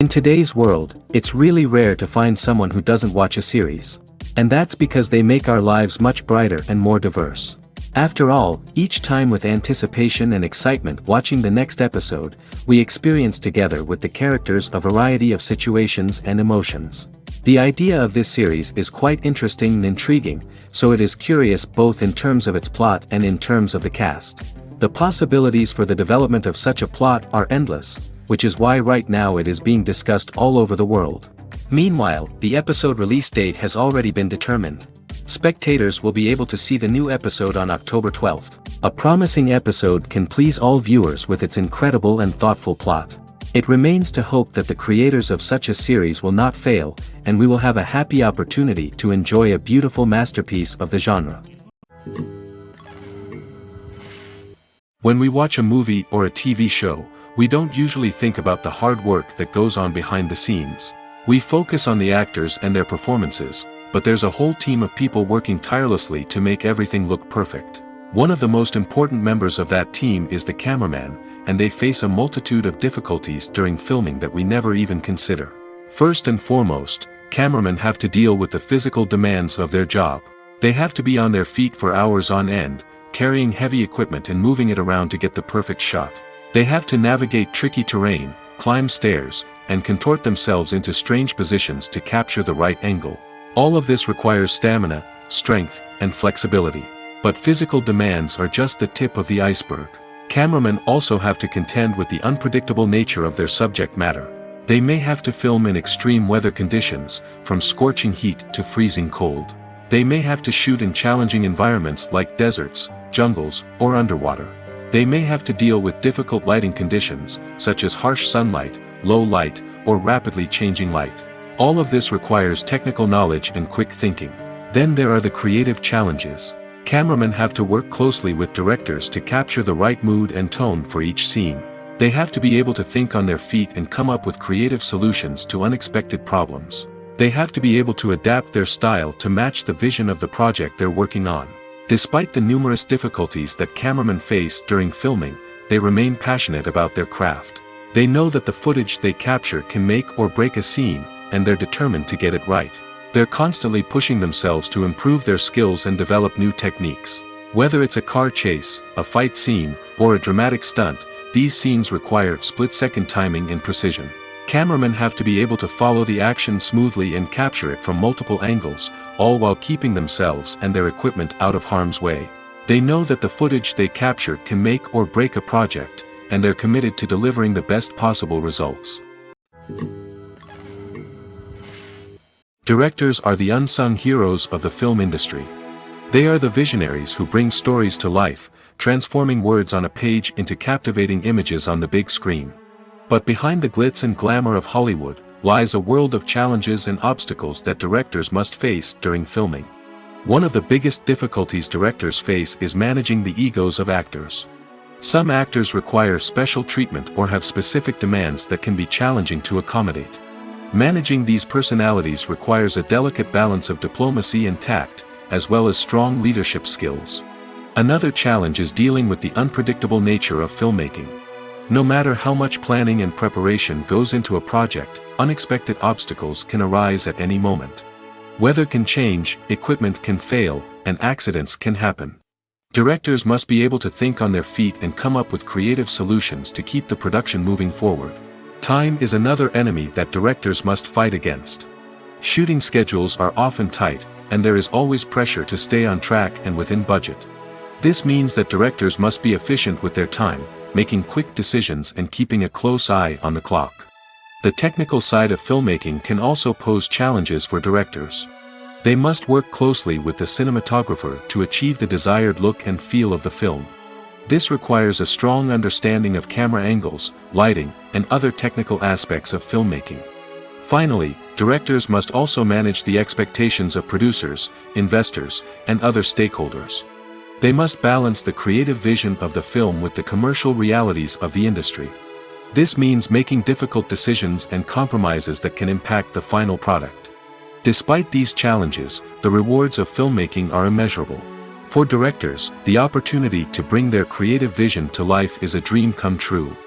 In today's world, it's really rare to find someone who doesn't watch a series. And that's because they make our lives much brighter and more diverse. After all, each time with anticipation and excitement watching the next episode, we experience together with the characters a variety of situations and emotions. The idea of this series is quite interesting and intriguing, so it is curious both in terms of its plot and in terms of the cast. The possibilities for the development of such a plot are endless, which is why right now it is being discussed all over the world. Meanwhile, the episode release date has already been determined. Spectators will be able to see the new episode on October 12th. A promising episode can please all viewers with its incredible and thoughtful plot. It remains to hope that the creators of such a series will not fail, and we will have a happy opportunity to enjoy a beautiful masterpiece of the genre. When we watch a movie or a TV show, we don't usually think about the hard work that goes on behind the scenes. We focus on the actors and their performances, but there's a whole team of people working tirelessly to make everything look perfect. One of the most important members of that team is the cameraman, and they face a multitude of difficulties during filming that we never even consider. First and foremost, cameramen have to deal with the physical demands of their job. They have to be on their feet for hours on end, carrying heavy equipment and moving it around to get the perfect shot. They have to navigate tricky terrain, climb stairs, and contort themselves into strange positions to capture the right angle. All of this requires stamina, strength, and flexibility. But physical demands are just the tip of the iceberg. Cameramen also have to contend with the unpredictable nature of their subject matter. They may have to film in extreme weather conditions, from scorching heat to freezing cold. They may have to shoot in challenging environments like deserts, jungles, or underwater. They may have to deal with difficult lighting conditions, such as harsh sunlight, low light, or rapidly changing light. All of this requires technical knowledge and quick thinking. Then there are the creative challenges. Cameramen have to work closely with directors to capture the right mood and tone for each scene. They have to be able to think on their feet and come up with creative solutions to unexpected problems. They have to be able to adapt their style to match the vision of the project they're working on. Despite the numerous difficulties that cameramen face during filming, they remain passionate about their craft. They know that the footage they capture can make or break a scene, and they're determined to get it right. They're constantly pushing themselves to improve their skills and develop new techniques. Whether it's a car chase, a fight scene, or a dramatic stunt, these scenes require split-second timing and precision. Cameramen have to be able to follow the action smoothly and capture it from multiple angles, all while keeping themselves and their equipment out of harm's way. They know that the footage they capture can make or break a project, and they're committed to delivering the best possible results. Directors are the unsung heroes of the film industry. They are the visionaries who bring stories to life, transforming words on a page into captivating images on the big screen. But behind the glitz and glamour of Hollywood lies a world of challenges and obstacles that directors must face during filming. One of the biggest difficulties directors face is managing the egos of actors. Some actors require special treatment or have specific demands that can be challenging to accommodate. Managing these personalities requires a delicate balance of diplomacy and tact, as well as strong leadership skills. Another challenge is dealing with the unpredictable nature of filmmaking. No matter how much planning and preparation goes into a project, unexpected obstacles can arise at any moment. Weather can change, equipment can fail, and accidents can happen. Directors must be able to think on their feet and come up with creative solutions to keep the production moving forward. Time is another enemy that directors must fight against. Shooting schedules are often tight, and there is always pressure to stay on track and within budget. This means that directors must be efficient with their time, making quick decisions and keeping a close eye on the clock. The technical side of filmmaking can also pose challenges for directors. They must work closely with the cinematographer to achieve the desired look and feel of the film. This requires a strong understanding of camera angles, lighting, and other technical aspects of filmmaking. Finally, directors must also manage the expectations of producers, investors, and other stakeholders. They must balance the creative vision of the film with the commercial realities of the industry. This means making difficult decisions and compromises that can impact the final product. Despite these challenges, the rewards of filmmaking are immeasurable. For directors, the opportunity to bring their creative vision to life is a dream come true.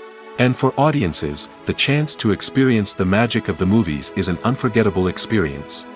And for audiences, the chance to experience the magic of the movies is an unforgettable experience.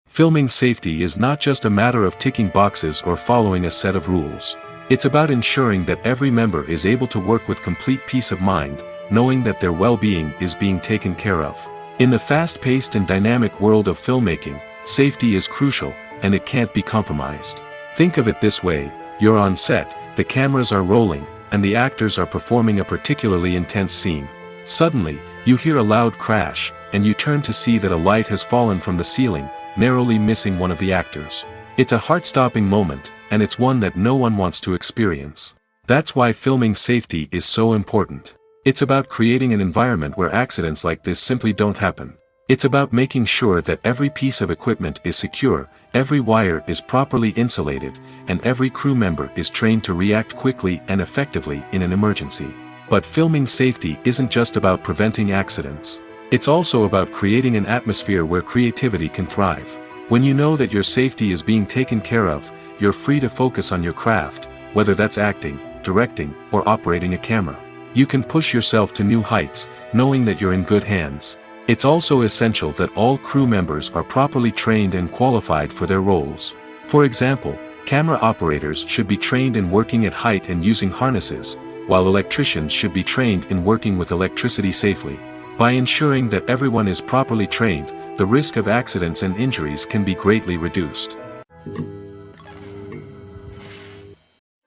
Filming safety is not just a matter of ticking boxes or following a set of rules. It's about ensuring that every member is able to work with complete peace of mind, knowing that their well-being is being taken care of. In the fast-paced and dynamic world of filmmaking, safety is crucial, and it can't be compromised. Think of it this way: you're on set, the cameras are rolling, and the actors are performing a particularly intense scene. Suddenly, you hear a loud crash, and you turn to see that a light has fallen from the ceiling, narrowly missing one of the actors. It's a heart-stopping moment, and it's one that no one wants to experience. That's why filming safety is so important. It's about creating an environment where accidents like this simply don't happen. It's about making sure that every piece of equipment is secure, every wire is properly insulated, and every crew member is trained to react quickly and effectively in an emergency. But filming safety isn't just about preventing accidents. It's also about creating an atmosphere where creativity can thrive. When you know that your safety is being taken care of, you're free to focus on your craft, whether that's acting, directing, or operating a camera. You can push yourself to new heights, knowing that you're in good hands. It's also essential that all crew members are properly trained and qualified for their roles. For example, camera operators should be trained in working at height and using harnesses, while electricians should be trained in working with electricity safely. By ensuring that everyone is properly trained, the risk of accidents and injuries can be greatly reduced.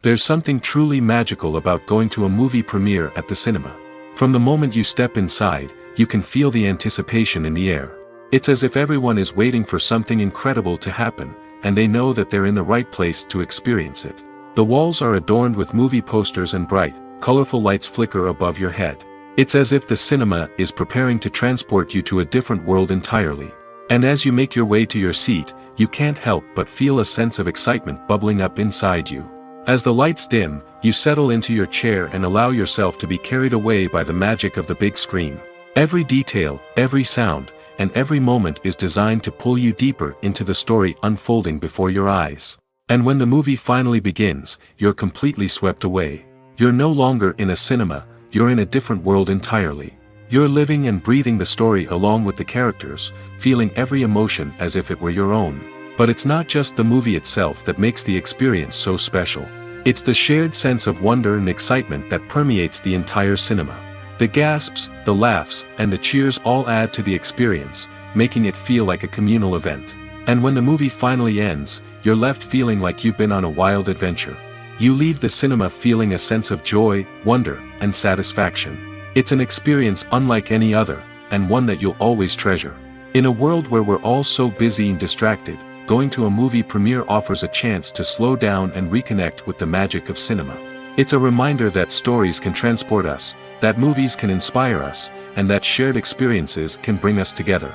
There's something truly magical about going to a movie premiere at the cinema. From the moment you step inside, you can feel the anticipation in the air. It's as if everyone is waiting for something incredible to happen, and they know that they're in the right place to experience it. The walls are adorned with movie posters and bright, colorful lights flicker above your head. It's as if the cinema is preparing to transport you to a different world entirely. And as you make your way to your seat, you can't help but feel a sense of excitement bubbling up inside you. As the lights dim, you settle into your chair and allow yourself to be carried away by the magic of the big screen. Every detail, every sound, and every moment is designed to pull you deeper into the story unfolding before your eyes. And when the movie finally begins, you're completely swept away. You're no longer in a cinema, you're in a different world entirely. You're living and breathing the story along with the characters, feeling every emotion as if it were your own. But it's not just the movie itself that makes the experience so special. It's the shared sense of wonder and excitement that permeates the entire cinema. The gasps, the laughs, and the cheers all add to the experience, making it feel like a communal event. And when the movie finally ends, you're left feeling like you've been on a wild adventure. You leave the cinema feeling a sense of joy, wonder, and satisfaction. It's an experience unlike any other, and one that you'll always treasure. In a world where we're all so busy and distracted, going to a movie premiere offers a chance to slow down and reconnect with the magic of cinema. It's a reminder that stories can transport us, that movies can inspire us, and that shared experiences can bring us together.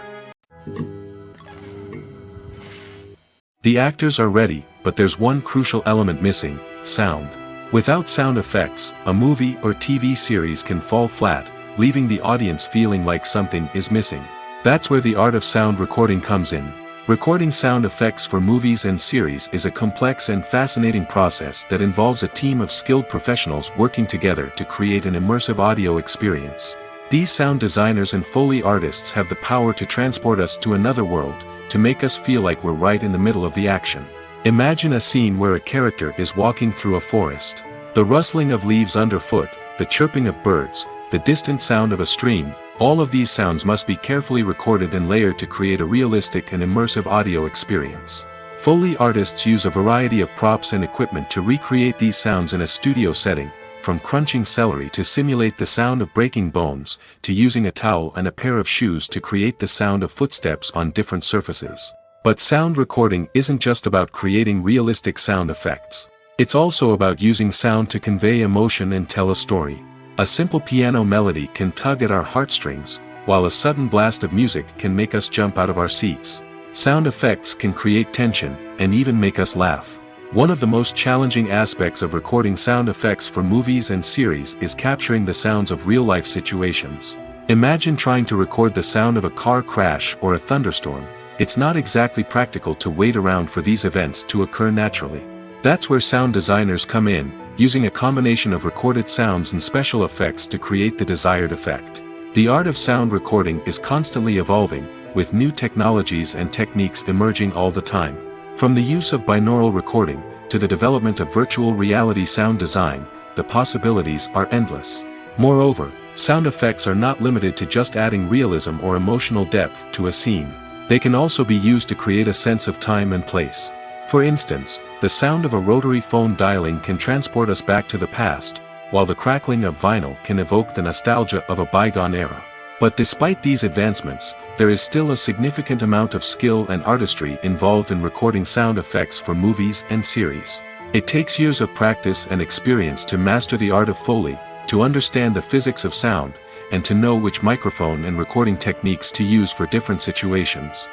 The actors are ready, but there's one crucial element missing: sound. Without sound effects, a movie or TV series can fall flat, leaving the audience feeling like something is missing. That's where the art of sound recording comes in. Recording sound effects for movies and series is a complex and fascinating process that involves a team of skilled professionals working together to create an immersive audio experience. These sound designers and Foley artists have the power to transport us to another world, to make us feel like we're right in the middle of the action. Imagine a scene where a character is walking through a forest. The rustling of leaves underfoot, the chirping of birds, the distant sound of a stream, all of these sounds must be carefully recorded and layered to create a realistic and immersive audio experience. Foley artists use a variety of props and equipment to recreate these sounds in a studio setting, from crunching celery to simulate the sound of breaking bones, to using a towel and a pair of shoes to create the sound of footsteps on different surfaces. But sound recording isn't just about creating realistic sound effects. It's also about using sound to convey emotion and tell a story. A simple piano melody can tug at our heartstrings, while a sudden blast of music can make us jump out of our seats. Sound effects can create tension, and even make us laugh. One of the most challenging aspects of recording sound effects for movies and series is capturing the sounds of real-life situations. Imagine trying to record the sound of a car crash or a thunderstorm. It's not exactly practical to wait around for these events to occur naturally. That's where sound designers come in, using a combination of recorded sounds and special effects to create the desired effect. The art of sound recording is constantly evolving, with new technologies and techniques emerging all the time. From the use of binaural recording, to the development of virtual reality sound design, the possibilities are endless. Moreover, sound effects are not limited to just adding realism or emotional depth to a scene. They can also be used to create a sense of time and place. For instance, the sound of a rotary phone dialing can transport us back to the past, while the crackling of vinyl can evoke the nostalgia of a bygone era. But despite these advancements, there is still a significant amount of skill and artistry involved in recording sound effects for movies and series. It takes years of practice and experience to master the art of Foley, to understand the physics of sound, and to know which microphone and recording techniques to use for different situations.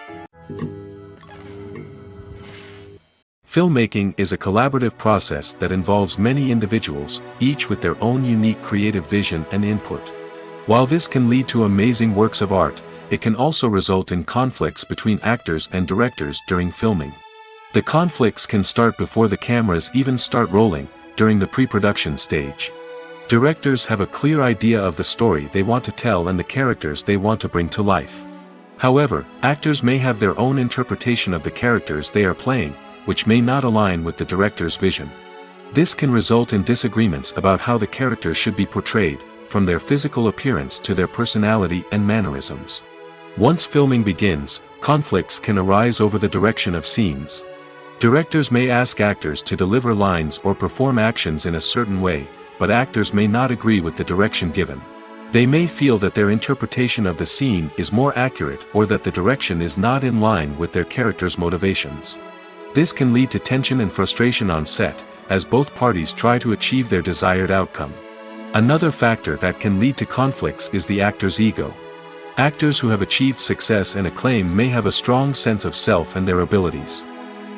Filmmaking is a collaborative process that involves many individuals, each with their own unique creative vision and input. While this can lead to amazing works of art, it can also result in conflicts between actors and directors during filming. The conflicts can start before the cameras even start rolling, during the pre-production stage. Directors have a clear idea of the story they want to tell and the characters they want to bring to life. However, actors may have their own interpretation of the characters they are playing, which may not align with the director's vision. This can result in disagreements about how the characters should be portrayed, from their physical appearance to their personality and mannerisms. Once filming begins, conflicts can arise over the direction of scenes. Directors may ask actors to deliver lines or perform actions in a certain way, but actors may not agree with the direction given. They may feel that their interpretation of the scene is more accurate or that the direction is not in line with their character's motivations. This can lead to tension and frustration on set, as both parties try to achieve their desired outcome. Another factor that can lead to conflicts is the actor's ego. Actors who have achieved success and acclaim may have a strong sense of self and their abilities.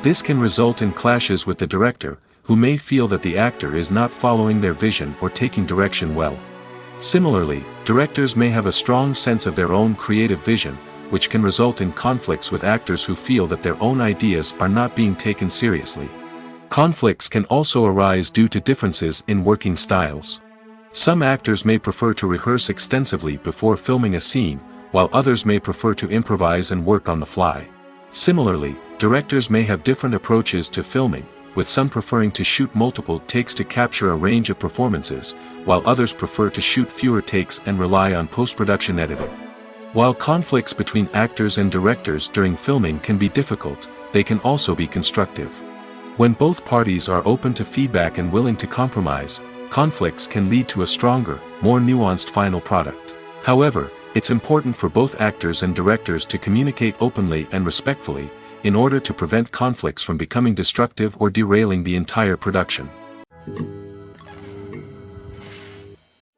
This can result in clashes with the director, who may feel that the actor is not following their vision or taking direction well. Similarly, directors may have a strong sense of their own creative vision, which can result in conflicts with actors who feel that their own ideas are not being taken seriously. Conflicts can also arise due to differences in working styles. Some actors may prefer to rehearse extensively before filming a scene, while others may prefer to improvise and work on the fly. Similarly, directors may have different approaches to filming, with some preferring to shoot multiple takes to capture a range of performances, while others prefer to shoot fewer takes and rely on post-production editing. While conflicts between actors and directors during filming can be difficult, they can also be constructive. When both parties are open to feedback and willing to compromise, conflicts can lead to a stronger, more nuanced final product. However, it's important for both actors and directors to communicate openly and respectfully, in order to prevent conflicts from becoming destructive or derailing the entire production.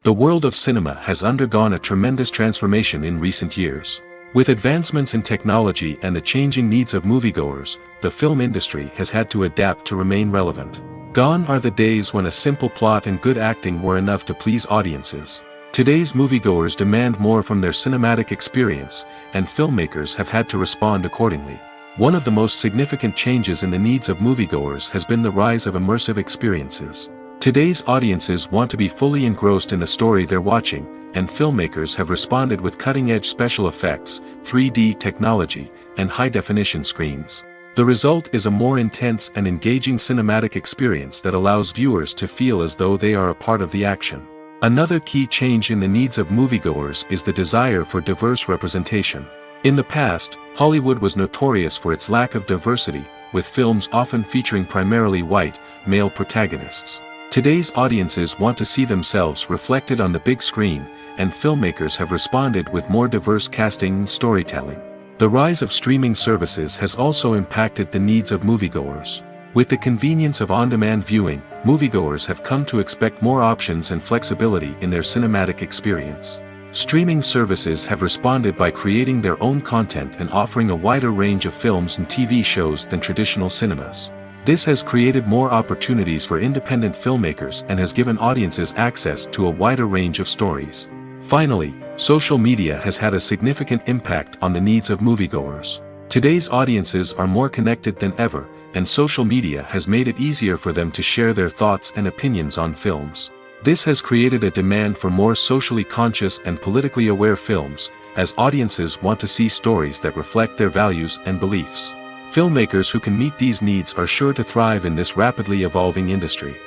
The world of cinema has undergone a tremendous transformation in recent years. With advancements in technology and the changing needs of moviegoers, the film industry has had to adapt to remain relevant. Gone are the days when a simple plot and good acting were enough to please audiences. Today's moviegoers demand more from their cinematic experience, and filmmakers have had to respond accordingly. One of the most significant changes in the needs of moviegoers has been the rise of immersive experiences. Today's audiences want to be fully engrossed in the story they're watching, and filmmakers have responded with cutting-edge special effects, 3D technology, and high-definition screens. The result is a more intense and engaging cinematic experience that allows viewers to feel as though they are a part of the action. Another key change in the needs of moviegoers is the desire for diverse representation. In the past, Hollywood was notorious for its lack of diversity, with films often featuring primarily white, male protagonists. Today's audiences want to see themselves reflected on the big screen, and filmmakers have responded with more diverse casting and storytelling. The rise of streaming services has also impacted the needs of moviegoers. With the convenience of on-demand viewing, moviegoers have come to expect more options and flexibility in their cinematic experience. Streaming services have responded by creating their own content and offering a wider range of films and TV shows than traditional cinemas. This has created more opportunities for independent filmmakers and has given audiences access to a wider range of stories. Finally, social media has had a significant impact on the needs of moviegoers. Today's audiences are more connected than ever, and social media has made it easier for them to share their thoughts and opinions on films. This has created a demand for more socially conscious and politically aware films, as audiences want to see stories that reflect their values and beliefs. Filmmakers who can meet these needs are sure to thrive in this rapidly evolving industry.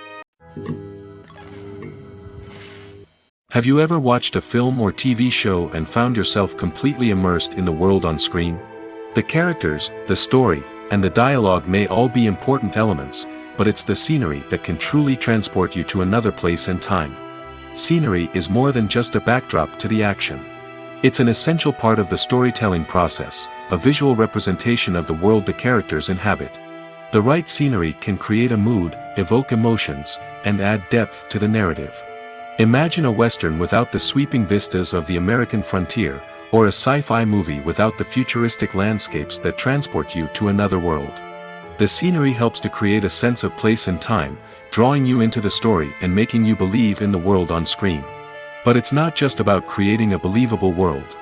Have you ever watched a film or TV show and found yourself completely immersed in the world on screen? The characters, the story, and the dialogue may all be important elements, but it's the scenery that can truly transport you to another place and time. Scenery is more than just a backdrop to the action. It's an essential part of the storytelling process, a visual representation of the world the characters inhabit. The right scenery can create a mood, evoke emotions, and add depth to the narrative. Imagine a Western without the sweeping vistas of the American frontier, or a sci-fi movie without the futuristic landscapes that transport you to another world. The scenery helps to create a sense of place and time, drawing you into the story and making you believe in the world on screen. But it's not just about creating a believable world.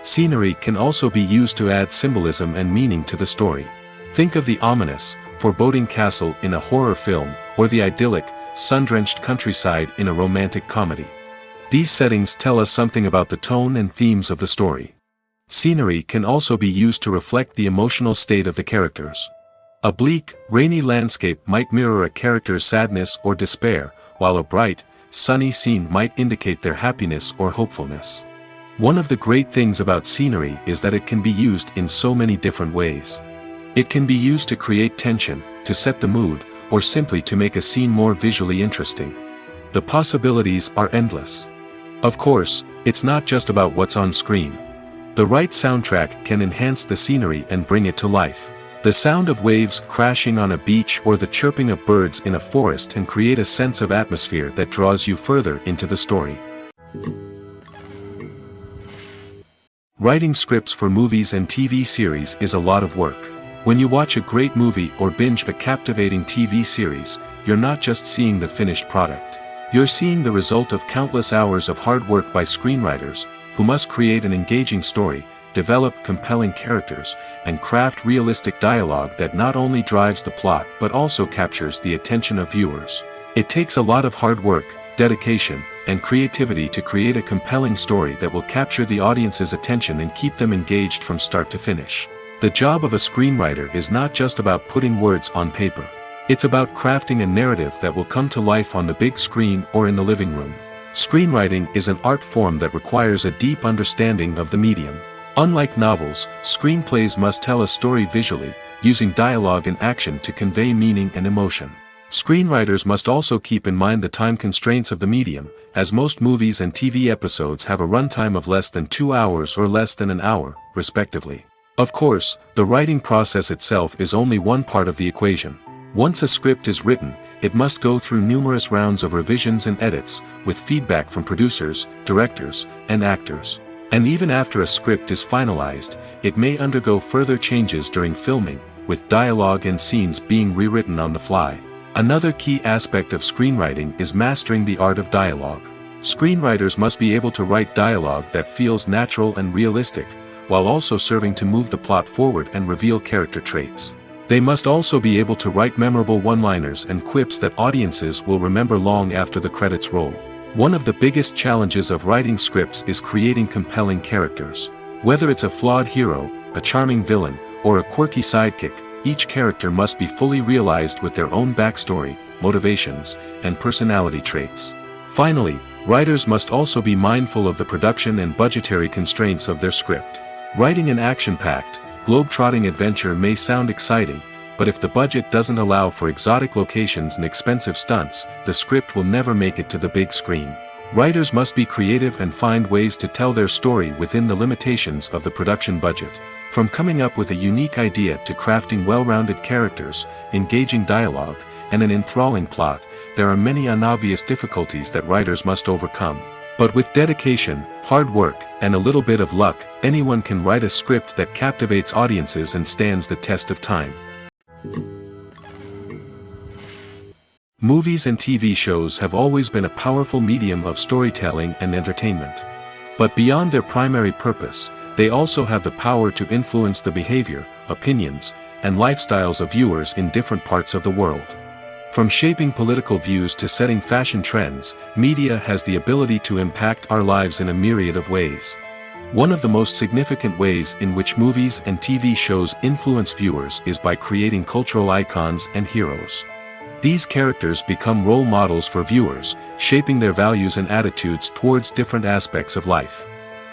Scenery can also be used to add symbolism and meaning to the story. Think of the ominous, foreboding castle in a horror film, or the idyllic, sun-drenched countryside in a romantic comedy. These settings tell us something about the tone and themes of the story. Scenery can also be used to reflect the emotional state of the characters. A bleak, rainy landscape might mirror a character's sadness or despair, while a bright, sunny scene might indicate their happiness or hopefulness. One of the great things about scenery is that it can be used in so many different ways. It can be used to create tension, to set the mood, or simply to make a scene more visually interesting. The possibilities are endless. Of course, it's not just about what's on screen. The right soundtrack can enhance the scenery and bring it to life. The sound of waves crashing on a beach or the chirping of birds in a forest can create a sense of atmosphere that draws you further into the story. Writing scripts for movies and TV series is a lot of work. When you watch a great movie or binge a captivating TV series, you're not just seeing the finished product. You're seeing the result of countless hours of hard work by screenwriters, who must create an engaging story, develop compelling characters, and craft realistic dialogue that not only drives the plot but also captures the attention of viewers. It takes a lot of hard work, dedication, and creativity to create a compelling story that will capture the audience's attention and keep them engaged from start to finish. The job of a screenwriter is not just about putting words on paper. It's about crafting a narrative that will come to life on the big screen or in the living room. Screenwriting is an art form that requires a deep understanding of the medium. Unlike novels, screenplays must tell a story visually, using dialogue and action to convey meaning and emotion. Screenwriters must also keep in mind the time constraints of the medium, as most movies and TV episodes have a runtime of less than 2 hours or less than an hour, respectively. Of course, the writing process itself is only one part of the equation. Once a script is written, it must go through numerous rounds of revisions and edits, with feedback from producers, directors, and actors. And even after a script is finalized, it may undergo further changes during filming, with dialogue and scenes being rewritten on the fly. Another key aspect of screenwriting is mastering the art of dialogue. Screenwriters must be able to write dialogue that feels natural and realistic, while also serving to move the plot forward and reveal character traits. They must also be able to write memorable one-liners and quips that audiences will remember long after the credits roll. One of the biggest challenges of writing scripts is creating compelling characters. Whether it's a flawed hero, a charming villain, or a quirky sidekick, each character must be fully realized with their own backstory, motivations, and personality traits. Finally, writers must also be mindful of the production and budgetary constraints of their script. Writing an action-packed, globe-trotting adventure may sound exciting, but if the budget doesn't allow for exotic locations and expensive stunts, the script will never make it to the big screen. Writers must be creative and find ways to tell their story within the limitations of the production budget. From coming up with a unique idea to crafting well-rounded characters, engaging dialogue, and an enthralling plot, there are many unobvious difficulties that writers must overcome. But with dedication, hard work, and a little bit of luck, anyone can write a script that captivates audiences and stands the test of time. Movies and TV shows have always been a powerful medium of storytelling and entertainment. But beyond their primary purpose, they also have the power to influence the behavior, opinions, and lifestyles of viewers in different parts of the world. From shaping political views to setting fashion trends, media has the ability to impact our lives in a myriad of ways. One of the most significant ways in which movies and TV shows influence viewers is by creating cultural icons and heroes. These characters become role models for viewers, shaping their values and attitudes towards different aspects of life.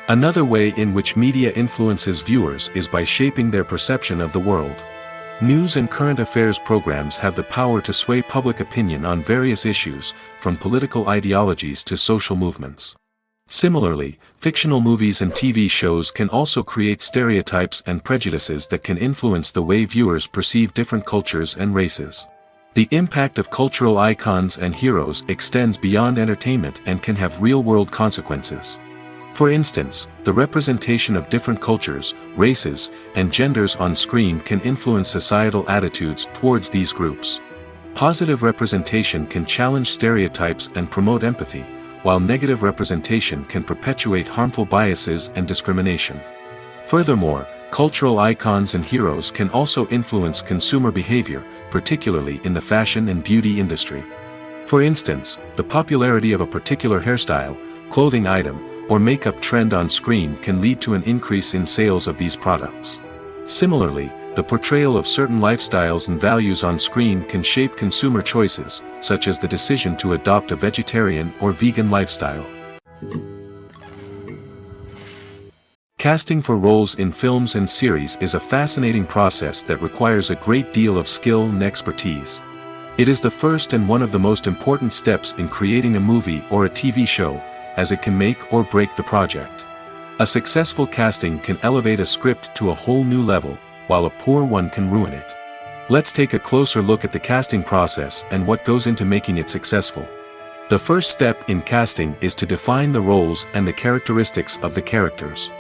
Another way in which media influences viewers is by shaping their perception of the world. News and current affairs programs have the power to sway public opinion on various issues, from political ideologies to social movements. Similarly, fictional movies and TV shows can also create stereotypes and prejudices that can influence the way viewers perceive different cultures and races. The impact of cultural icons and heroes extends beyond entertainment and can have real-world consequences. For instance, the representation of different cultures, races, and genders on screen can influence societal attitudes towards these groups. Positive representation can challenge stereotypes and promote empathy, while negative representation can perpetuate harmful biases and discrimination. Furthermore, cultural icons and heroes can also influence consumer behavior, particularly in the fashion and beauty industry. For instance, the popularity of a particular hairstyle, clothing item, or makeup trend on screen can lead to an increase in sales of these products. Similarly, the portrayal of certain lifestyles and values on screen can shape consumer choices, such as the decision to adopt a vegetarian or vegan lifestyle. Casting for roles in films and series is a fascinating process that requires a great deal of skill and expertise. It is the first and one of the most important steps in creating a movie or a TV show, as it can make or break the project. A successful casting can elevate a script to a whole new level, while a poor one can ruin it. Let's take a closer look at the casting process and what goes into making it successful. The first step in casting is to define the roles and the characteristics of the characters.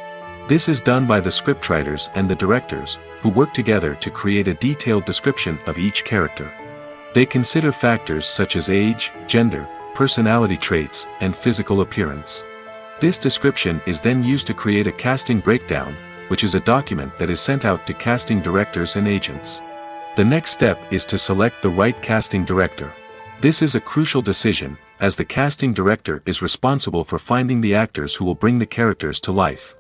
This is done by the scriptwriters and the directors, who work together to create a detailed description of each character. They consider factors such as age, gender, personality traits, and physical appearance. This description is then used to create a casting breakdown, which is a document that is sent out to casting directors and agents. The next step is to select the right casting director. This is a crucial decision, as the casting director is responsible for finding the actors who will bring the characters to life.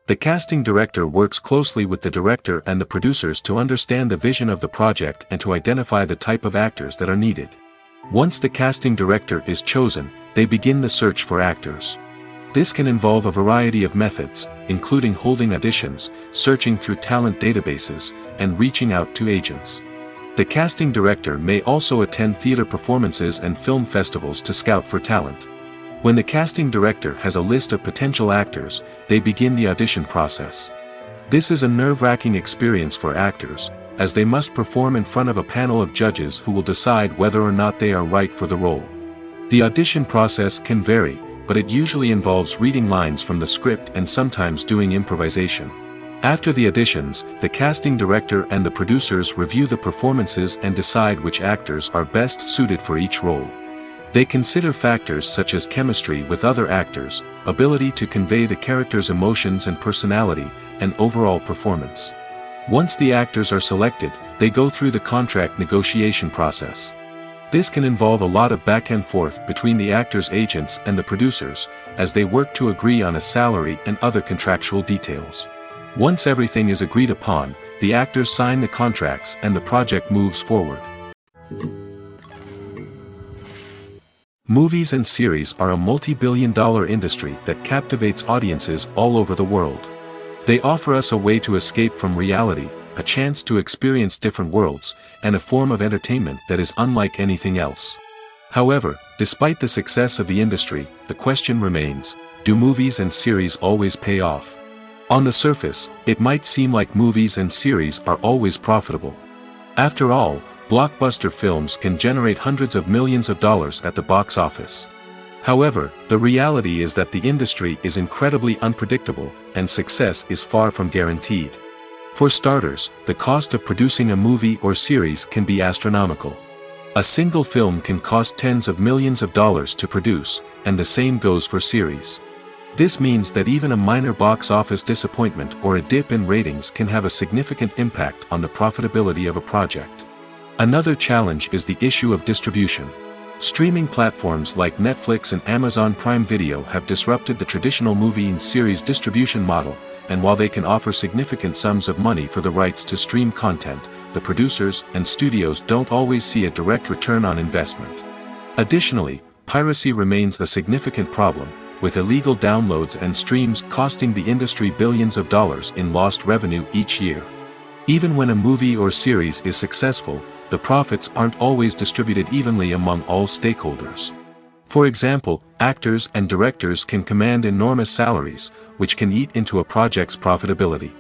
The casting director works closely with the director and the producers to understand the vision of the project and to identify the type of actors that are needed. Once the casting director is chosen, they begin the search for actors. This can involve a variety of methods, including holding auditions, searching through talent databases, and reaching out to agents. The casting director may also attend theater performances and film festivals to scout for talent. When the casting director has a list of potential actors, they begin the audition process. This is a nerve-wracking experience for actors, as they must perform in front of a panel of judges who will decide whether or not they are right for the role. The audition process can vary, but it usually involves reading lines from the script and sometimes doing improvisation. After the auditions, the casting director and the producers review the performances and decide which actors are best suited for each role. They consider factors such as chemistry with other actors, ability to convey the character's emotions and personality, and overall performance. Once the actors are selected, they go through the contract negotiation process. This can involve a lot of back and forth between the actors' agents and the producers, as they work to agree on a salary and other contractual details. Once everything is agreed upon, the actors sign the contracts and the project moves forward. Movies and series are a multi-billion-dollar industry that captivates audiences all over the world. They offer us a way to escape from reality, a chance to experience different worlds, and a form of entertainment that is unlike anything else. However, despite the success of the industry, the question remains, do movies and series always pay off? On the surface, it might seem like movies and series are always profitable. After all, blockbuster films can generate hundreds of millions of dollars at the box office. However, the reality is that the industry is incredibly unpredictable, and success is far from guaranteed. For starters, the cost of producing a movie or series can be astronomical. A single film can cost tens of millions of dollars to produce, and the same goes for series. This means that even a minor box office disappointment or a dip in ratings can have a significant impact on the profitability of a project. Another challenge is the issue of distribution. Streaming platforms like Netflix and Amazon Prime Video have disrupted the traditional movie and series distribution model, and while they can offer significant sums of money for the rights to stream content, the producers and studios don't always see a direct return on investment. Additionally, piracy remains a significant problem, with illegal downloads and streams costing the industry billions of dollars in lost revenue each year. Even when a movie or series is successful, the profits aren't always distributed evenly among all stakeholders. For example, actors and directors can command enormous salaries, which can eat into a project's profitability.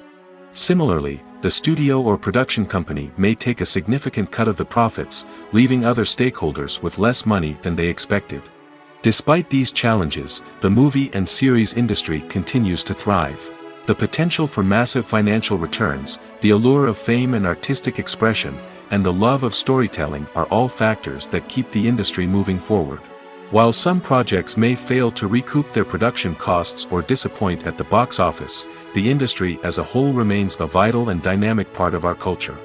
Similarly, the studio or production company may take a significant cut of the profits, leaving other stakeholders with less money than they expected. Despite these challenges, the movie and series industry continues to thrive. The potential for massive financial returns, the allure of fame and artistic expression, and the love of storytelling are all factors that keep the industry moving forward. While some projects may fail to recoup their production costs or disappoint at the box office, the industry as a whole remains a vital and dynamic part of our culture.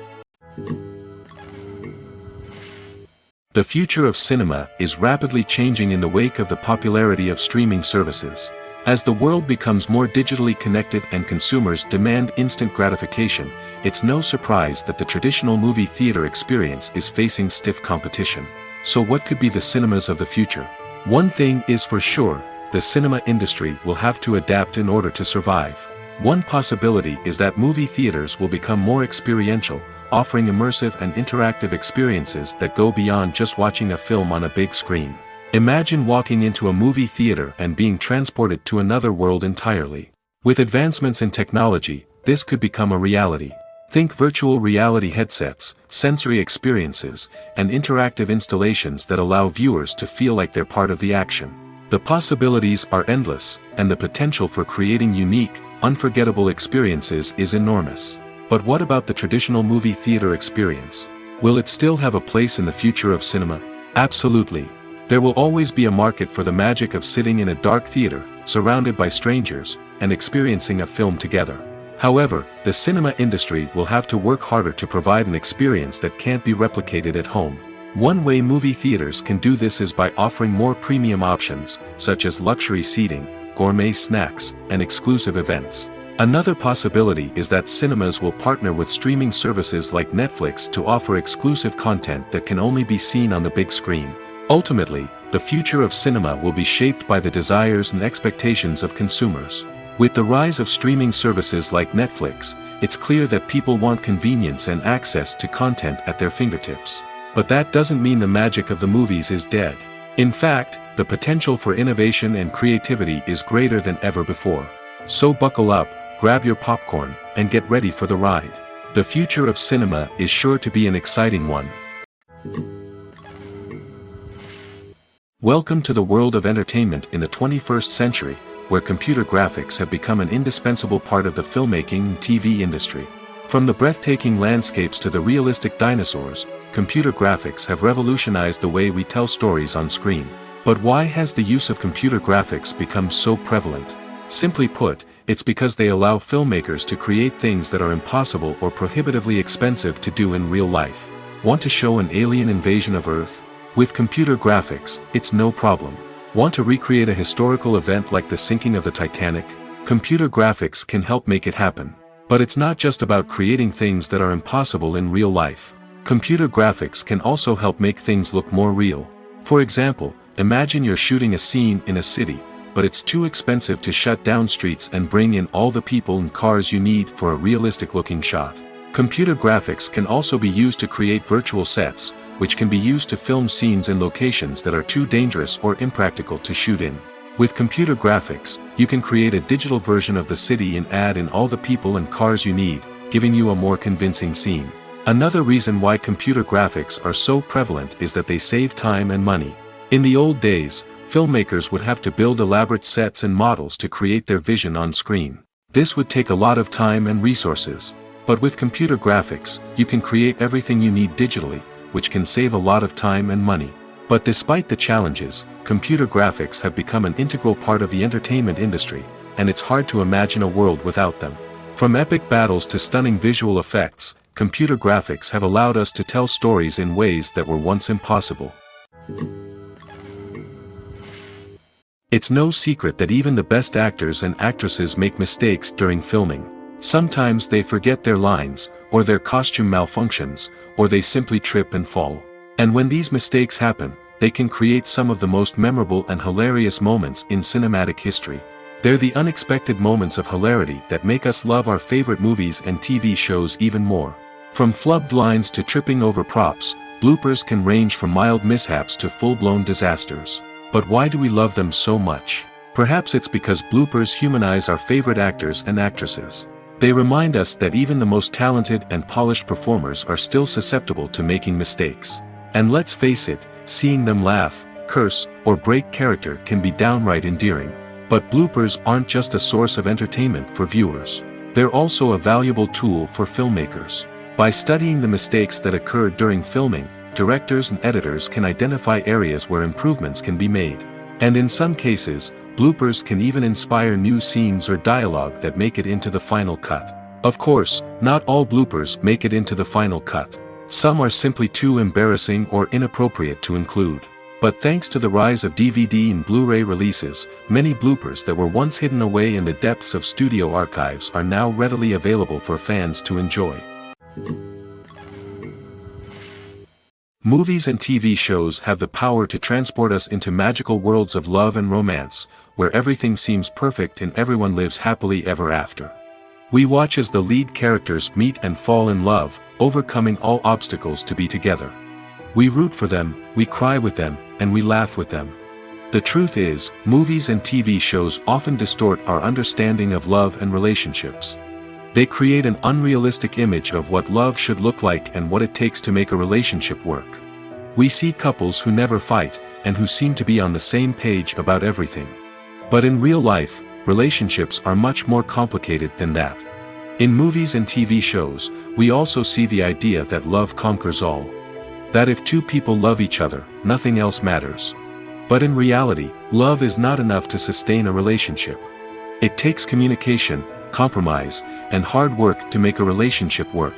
The future of cinema is rapidly changing in the wake of the popularity of streaming services. As the world becomes more digitally connected and consumers demand instant gratification, it's no surprise that the traditional movie theater experience is facing stiff competition. So what could be the cinemas of the future? One thing is for sure, the cinema industry will have to adapt in order to survive. One possibility is that movie theaters will become more experiential, offering immersive and interactive experiences that go beyond just watching a film on a big screen. Imagine walking into a movie theater and being transported to another world entirely. With advancements in technology, this could become a reality. Think virtual reality headsets, sensory experiences, and interactive installations that allow viewers to feel like they're part of the action. The possibilities are endless, and the potential for creating unique, unforgettable experiences is enormous. But what about the traditional movie theater experience? Will it still have a place in the future of cinema? Absolutely. There will always be a market for the magic of sitting in a dark theater, surrounded by strangers, and experiencing a film together. However, the cinema industry will have to work harder to provide an experience that can't be replicated at home. One way movie theaters can do this is by offering more premium options, such as luxury seating, gourmet snacks, and exclusive events. Another possibility is that cinemas will partner with streaming services like Netflix to offer exclusive content that can only be seen on the big screen. Ultimately, the future of cinema will be shaped by the desires and expectations of consumers. With the rise of streaming services like Netflix, it's clear that people want convenience and access to content at their fingertips. But that doesn't mean the magic of the movies is dead. In fact, the potential for innovation and creativity is greater than ever before. So buckle up, grab your popcorn, and get ready for the ride. The future of cinema is sure to be an exciting one. Welcome to the world of entertainment in the 21st century, where computer graphics have become an indispensable part of the filmmaking and TV industry. From the breathtaking landscapes to the realistic dinosaurs, computer graphics have revolutionized the way we tell stories on screen. But why has the use of computer graphics become so prevalent? Simply put, it's because they allow filmmakers to create things that are impossible or prohibitively expensive to do in real life. Want to show an alien invasion of Earth? With computer graphics, it's no problem. Want to recreate a historical event like the sinking of the Titanic? Computer graphics can help make it happen. But it's not just about creating things that are impossible in real life. Computer graphics can also help make things look more real. For example, imagine you're shooting a scene in a city, but it's too expensive to shut down streets and bring in all the people and cars you need for a realistic-looking shot. Computer graphics can also be used to create virtual sets, which can be used to film scenes in locations that are too dangerous or impractical to shoot in. With computer graphics, you can create a digital version of the city and add in all the people and cars you need, giving you a more convincing scene. Another reason why computer graphics are so prevalent is that they save time and money. In the old days, filmmakers would have to build elaborate sets and models to create their vision on screen. This would take a lot of time and resources. But with computer graphics, you can create everything you need digitally, which can save a lot of time and money. But despite the challenges, computer graphics have become an integral part of the entertainment industry, and it's hard to imagine a world without them. From epic battles to stunning visual effects, computer graphics have allowed us to tell stories in ways that were once impossible. It's no secret that even the best actors and actresses make mistakes during filming. Sometimes they forget their lines, or their costume malfunctions, or they simply trip and fall. And when these mistakes happen, they can create some of the most memorable and hilarious moments in cinematic history. They're the unexpected moments of hilarity that make us love our favorite movies and TV shows even more. From flubbed lines to tripping over props, bloopers can range from mild mishaps to full-blown disasters. But why do we love them so much? Perhaps it's because bloopers humanize our favorite actors and actresses. They remind us that even the most talented and polished performers are still susceptible to making mistakes. And let's face it, seeing them laugh, curse, or break character can be downright endearing. But bloopers aren't just a source of entertainment for viewers. They're also a valuable tool for filmmakers. By studying the mistakes that occur during filming, directors and editors can identify areas where improvements can be made. And in some cases, bloopers can even inspire new scenes or dialogue that make it into the final cut. Of course, not all bloopers make it into the final cut. Some are simply too embarrassing or inappropriate to include. But thanks to the rise of DVD and Blu-ray releases, many bloopers that were once hidden away in the depths of studio archives are now readily available for fans to enjoy. Movies and TV shows have the power to transport us into magical worlds of love and romance, where everything seems perfect and everyone lives happily ever after. We watch as the lead characters meet and fall in love, overcoming all obstacles to be together. We root for them, we cry with them, and we laugh with them. The truth is, movies and TV shows often distort our understanding of love and relationships. They create an unrealistic image of what love should look like and what it takes to make a relationship work. We see couples who never fight, and who seem to be on the same page about everything. But in real life, relationships are much more complicated than that. In movies and TV shows, we also see the idea that love conquers all. That if two people love each other, nothing else matters. But in reality, love is not enough to sustain a relationship. It takes communication, compromise, and hard work to make a relationship work.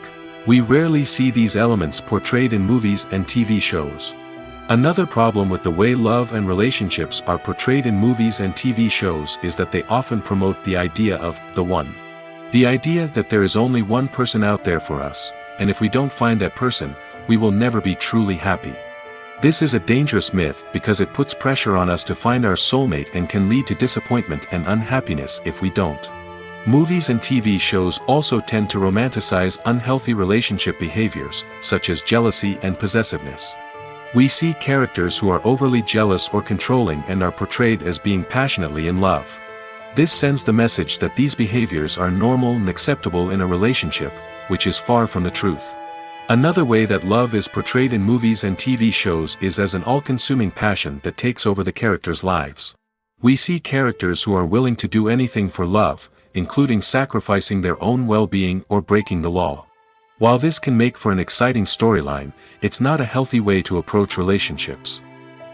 We rarely see these elements portrayed in movies and TV shows. Another problem with the way love and relationships are portrayed in movies and TV shows is that they often promote the idea of the one. The idea that there is only one person out there for us, and if we don't find that person, we will never be truly happy. This is a dangerous myth because it puts pressure on us to find our soulmate and can lead to disappointment and unhappiness if we don't. Movies and TV shows also tend to romanticize unhealthy relationship behaviors, such as jealousy and possessiveness. We see characters who are overly jealous or controlling and are portrayed as being passionately in love. This sends the message that these behaviors are normal and acceptable in a relationship, which is far from the truth. Another way that love is portrayed in movies and TV shows is as an all-consuming passion that takes over the characters' lives. We see characters who are willing to do anything for love, including sacrificing their own well-being or breaking the law. While this can make for an exciting storyline, it's not a healthy way to approach relationships.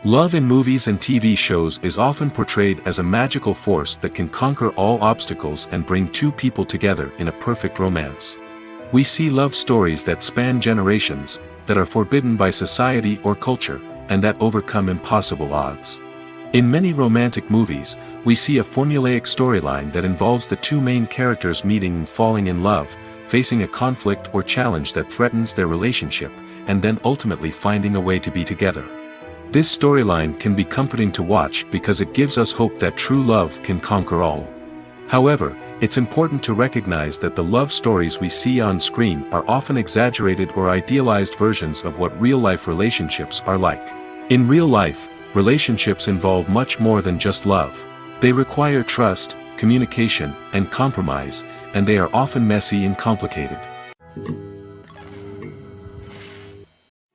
Love in movies and TV shows is often portrayed as a magical force that can conquer all obstacles and bring two people together in a perfect romance. We see love stories that span generations, that are forbidden by society or culture, and that overcome impossible odds. In many romantic movies, we see a formulaic storyline that involves the two main characters meeting and falling in love, facing a conflict or challenge that threatens their relationship, and then ultimately finding a way to be together. This storyline can be comforting to watch because it gives us hope that true love can conquer all. However, it's important to recognize that the love stories we see on screen are often exaggerated or idealized versions of what real-life relationships are like. In real life, relationships involve much more than just love. They require trust, communication, and compromise, and they are often messy and complicated.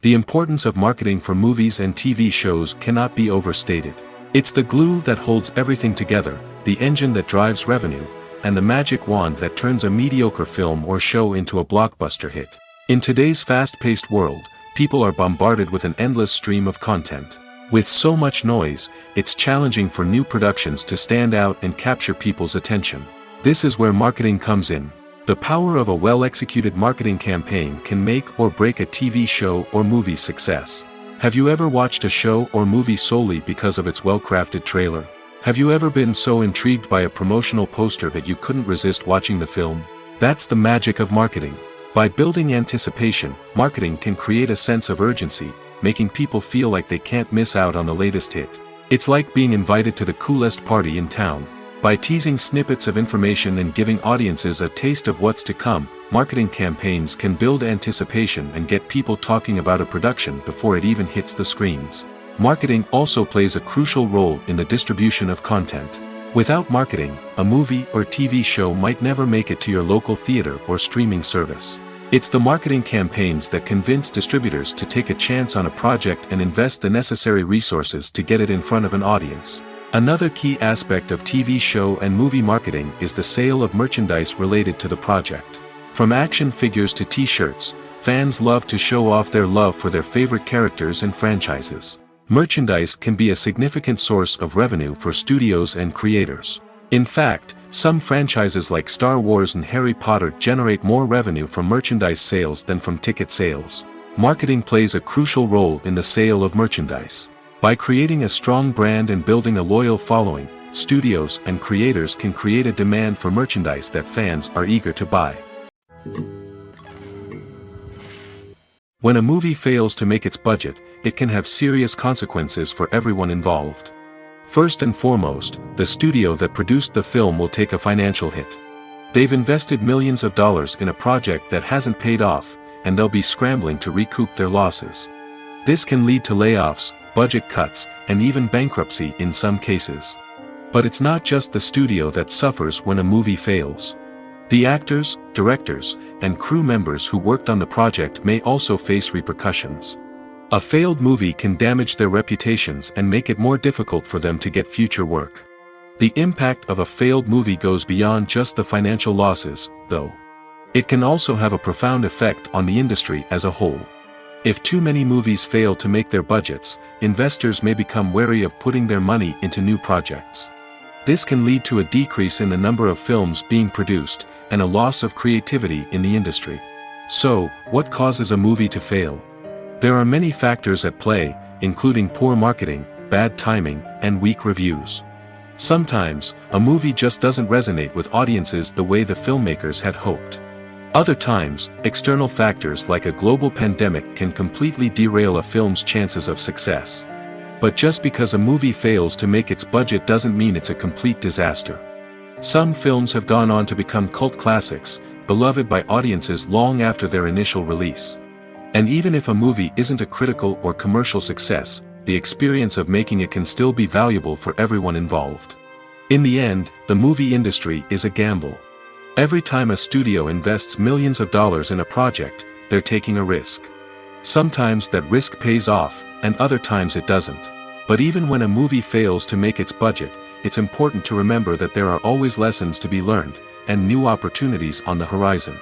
The importance of marketing for movies and TV shows cannot be overstated. It's the glue that holds everything together, the engine that drives revenue, and the magic wand that turns a mediocre film or show into a blockbuster hit. In today's fast-paced world, people are bombarded with an endless stream of content. With so much noise, it's challenging for new productions to stand out and capture people's attention. This is where marketing comes in. The power of a well-executed marketing campaign can make or break a TV show or movie's success. Have you ever watched a show or movie solely because of its well-crafted trailer? Have you ever been so intrigued by a promotional poster that you couldn't resist watching the film? That's the magic of marketing. By building anticipation, marketing can create a sense of urgency, making people feel like they can't miss out on the latest hit. It's like being invited to the coolest party in town. By teasing snippets of information and giving audiences a taste of what's to come, marketing campaigns can build anticipation and get people talking about a production before it even hits the screens. Marketing also plays a crucial role in the distribution of content. Without marketing, a movie or TV show might never make it to your local theater or streaming service. It's the marketing campaigns that convince distributors to take a chance on a project and invest the necessary resources to get it in front of an audience. Another key aspect of TV show and movie marketing is the sale of merchandise related to the project. From action figures to t-shirts, fans love to show off their love for their favorite characters and franchises. Merchandise can be a significant source of revenue for studios and creators. In fact, some franchises like Star Wars and Harry Potter generate more revenue from merchandise sales than from ticket sales. Marketing plays a crucial role in the sale of merchandise. By creating a strong brand and building a loyal following, studios and creators can create a demand for merchandise that fans are eager to buy. When a movie fails to make its budget, it can have serious consequences for everyone involved. First and foremost, the studio that produced the film will take a financial hit. They've invested millions of dollars in a project that hasn't paid off, and they'll be scrambling to recoup their losses. This can lead to layoffs, budget cuts, and even bankruptcy in some cases. But it's not just the studio that suffers when a movie fails. The actors, directors, and crew members who worked on the project may also face repercussions. A failed movie can damage their reputations and make it more difficult for them to get future work. The impact of a failed movie goes beyond just the financial losses, though. It can also have a profound effect on the industry as a whole. If too many movies fail to make their budgets, investors may become wary of putting their money into new projects. This can lead to a decrease in the number of films being produced, and a loss of creativity in the industry. So, what causes a movie to fail? There are many factors at play, including poor marketing, bad timing, and weak reviews. Sometimes, a movie just doesn't resonate with audiences the way the filmmakers had hoped. Other times, external factors like a global pandemic can completely derail a film's chances of success. But just because a movie fails to make its budget doesn't mean it's a complete disaster. Some films have gone on to become cult classics, beloved by audiences long after their initial release. And even if a movie isn't a critical or commercial success, the experience of making it can still be valuable for everyone involved. In the end, the movie industry is a gamble. Every time a studio invests millions of dollars in a project, they're taking a risk. Sometimes that risk pays off, and other times it doesn't. But even when a movie fails to make its budget, it's important to remember that there are always lessons to be learned, and new opportunities on the horizon.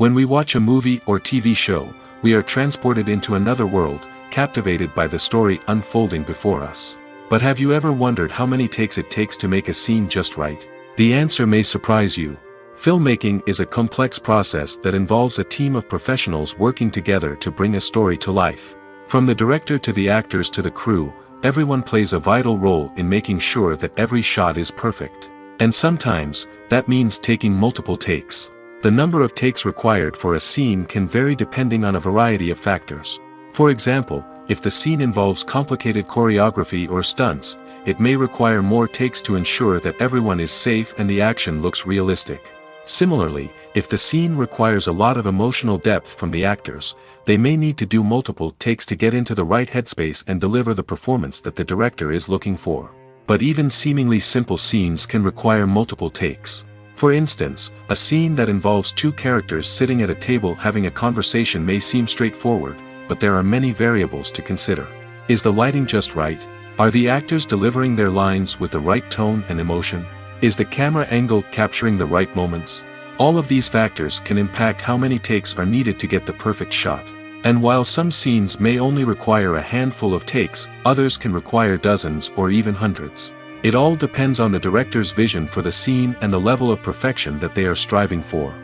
When we watch a movie or TV show, we are transported into another world, captivated by the story unfolding before us. But have you ever wondered how many takes it takes to make a scene just right? The answer may surprise you. Filmmaking is a complex process that involves a team of professionals working together to bring a story to life. From the director to the actors to the crew, everyone plays a vital role in making sure that every shot is perfect. And sometimes, that means taking multiple takes. The number of takes required for a scene can vary depending on a variety of factors. For example, if the scene involves complicated choreography or stunts, it may require more takes to ensure that everyone is safe and the action looks realistic. Similarly, if the scene requires a lot of emotional depth from the actors, they may need to do multiple takes to get into the right headspace and deliver the performance that the director is looking for. But even seemingly simple scenes can require multiple takes. For instance, a scene that involves two characters sitting at a table having a conversation may seem straightforward, but there are many variables to consider. Is the lighting just right? Are the actors delivering their lines with the right tone and emotion? Is the camera angle capturing the right moments? All of these factors can impact how many takes are needed to get the perfect shot. And while some scenes may only require a handful of takes, others can require dozens or even hundreds. It all depends on the director's vision for the scene and the level of perfection that they are striving for.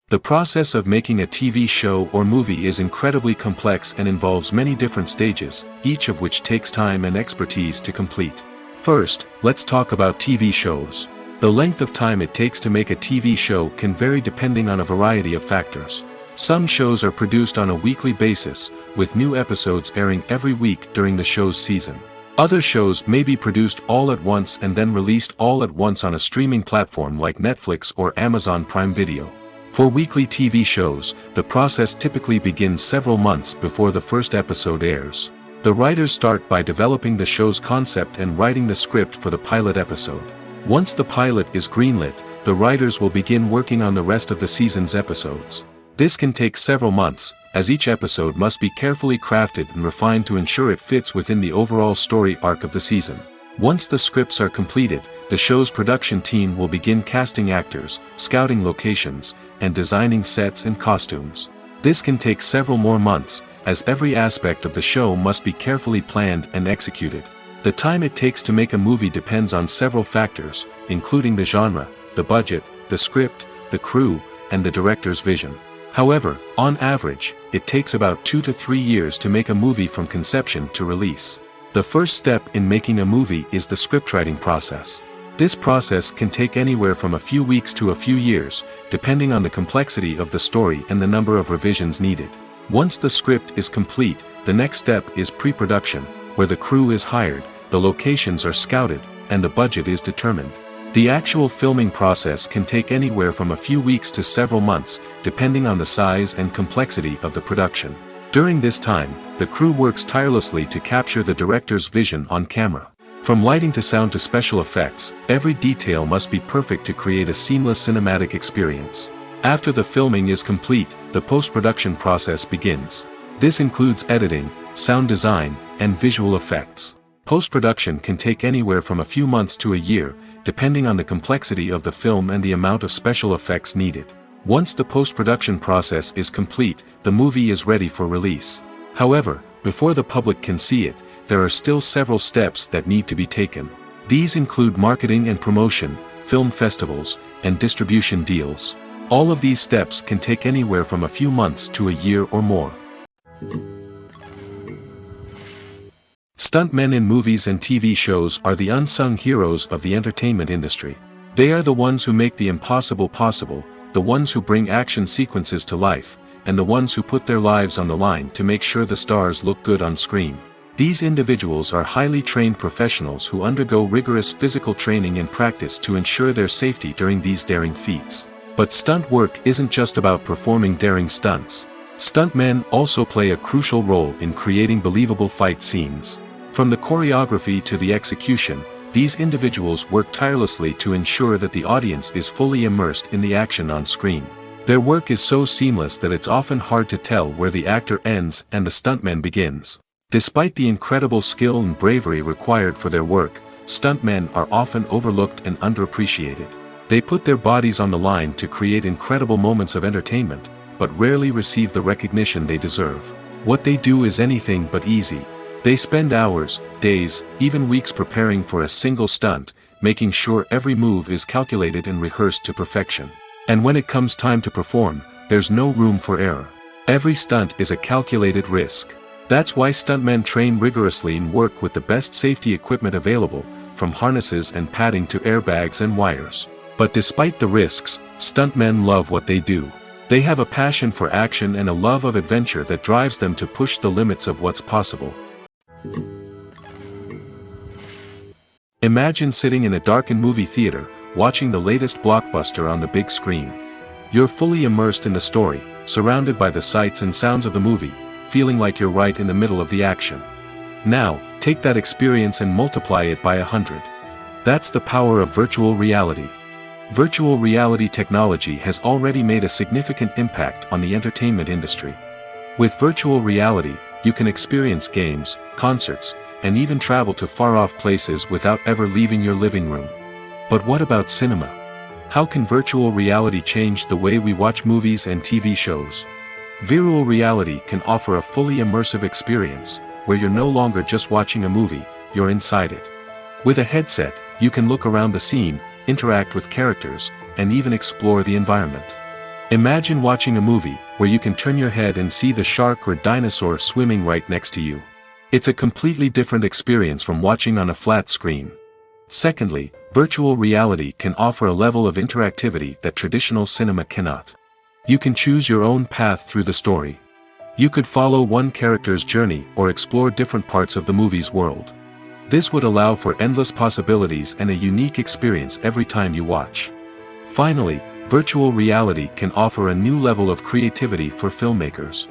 The process of making a TV show or movie is incredibly complex and involves many different stages, each of which takes time and expertise to complete. First, let's talk about TV shows. The length of time it takes to make a TV show can vary depending on a variety of factors. Some shows are produced on a weekly basis, with new episodes airing every week during the show's season. Other shows may be produced all at once and then released all at once on a streaming platform like Netflix or Amazon Prime Video. For weekly TV shows, the process typically begins several months before the first episode airs. The writers start by developing the show's concept and writing the script for the pilot episode. Once the pilot is greenlit, the writers will begin working on the rest of the season's episodes. This can take several months, as each episode must be carefully crafted and refined to ensure it fits within the overall story arc of the season. Once the scripts are completed, the show's production team will begin casting actors, scouting locations, and designing sets and costumes. This can take several more months, as every aspect of the show must be carefully planned and executed. The time it takes to make a movie depends on several factors, including the genre, the budget, the script, the crew, and the director's vision. However, on average, it takes about 2 to 3 years to make a movie from conception to release. The first step in making a movie is the scriptwriting process. This process can take anywhere from a few weeks to a few years, depending on the complexity of the story and the number of revisions needed. Once the script is complete, the next step is pre-production, where the crew is hired, the locations are scouted, and the budget is determined. The actual filming process can take anywhere from a few weeks to several months, depending on the size and complexity of the production. During this time, the crew works tirelessly to capture the director's vision on camera. From lighting to sound to special effects, every detail must be perfect to create a seamless cinematic experience. After the filming is complete, the post-production process begins. This includes editing, sound design, and visual effects. Post-production can take anywhere from a few months to a year, depending on the complexity of the film and the amount of special effects needed. Once the post-production process is complete, the movie is ready for release. However, before the public can see it, there are still several steps that need to be taken. These include marketing and promotion, film festivals, and distribution deals. All of these steps can take anywhere from a few months to a year or more. Stuntmen in movies and TV shows are the unsung heroes of the entertainment industry. They are the ones who make the impossible possible, the ones who bring action sequences to life, and the ones who put their lives on the line to make sure the stars look good on screen. These individuals are highly trained professionals who undergo rigorous physical training and practice to ensure their safety during these daring feats. But stunt work isn't just about performing daring stunts. Stuntmen also play a crucial role in creating believable fight scenes. From the choreography to the execution, these individuals work tirelessly to ensure that the audience is fully immersed in the action on screen. Their work is so seamless that it's often hard to tell where the actor ends and the stuntman begins. Despite the incredible skill and bravery required for their work, stuntmen are often overlooked and underappreciated. They put their bodies on the line to create incredible moments of entertainment, but rarely receive the recognition they deserve. What they do is anything but easy. They spend hours, days, even weeks preparing for a single stunt, making sure every move is calculated and rehearsed to perfection. And when it comes time to perform, there's no room for error. Every stunt is a calculated risk. That's why stuntmen train rigorously and work with the best safety equipment available, from harnesses and padding to airbags and wires. But despite the risks, stuntmen love what they do. They have a passion for action and a love of adventure that drives them to push the limits of what's possible. Imagine sitting in a darkened movie theater, watching the latest blockbuster on the big screen. You're fully immersed in the story, surrounded by the sights and sounds of the movie, feeling like you're right in the middle of the action. Now, take that experience and multiply it by 100. That's the power of virtual reality. Virtual reality technology has already made a significant impact on the entertainment industry. With virtual reality, you can experience games, concerts, and even travel to far-off places without ever leaving your living room. But what about cinema? How can virtual reality change the way we watch movies and TV shows? Virtual reality can offer a fully immersive experience, where you're no longer just watching a movie, you're inside it. With a headset, you can look around the scene, interact with characters, and even explore the environment. Imagine watching a movie, where you can turn your head and see the shark or dinosaur swimming right next to you. It's a completely different experience from watching on a flat screen. Secondly, virtual reality can offer a level of interactivity that traditional cinema cannot. You can choose your own path through the story. You could follow one character's journey or explore different parts of the movie's world. This would allow for endless possibilities and a unique experience every time you watch. Finally, virtual reality can offer a new level of creativity for filmmakers.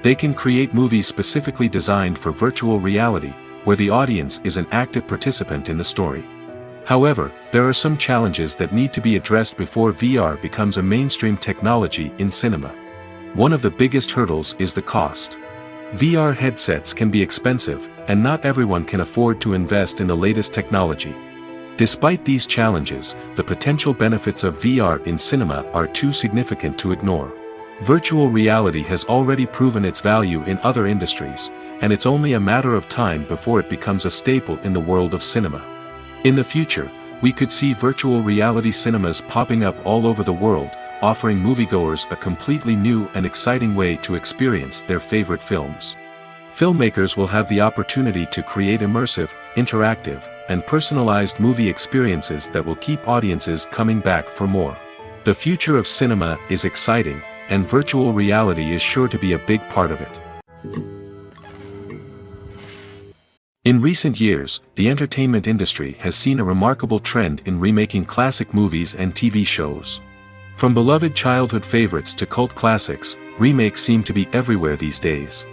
They can create movies specifically designed for virtual reality, where the audience is an active participant in the story. However, there are some challenges that need to be addressed before VR becomes a mainstream technology in cinema. One of the biggest hurdles is the cost. VR headsets can be expensive, and not everyone can afford to invest in the latest technology. Despite these challenges, the potential benefits of VR in cinema are too significant to ignore. Virtual reality has already proven its value in other industries, and it's only a matter of time before it becomes a staple in the world of cinema. In the future, we could see virtual reality cinemas popping up all over the world, offering moviegoers a completely new and exciting way to experience their favorite films. Filmmakers will have the opportunity to create immersive, interactive, and personalized movie experiences that will keep audiences coming back for more. The future of cinema is exciting, and virtual reality is sure to be a big part of it. In recent years, the entertainment industry has seen a remarkable trend in remaking classic movies and TV shows. From beloved childhood favorites to cult classics, remakes seem to be everywhere these days.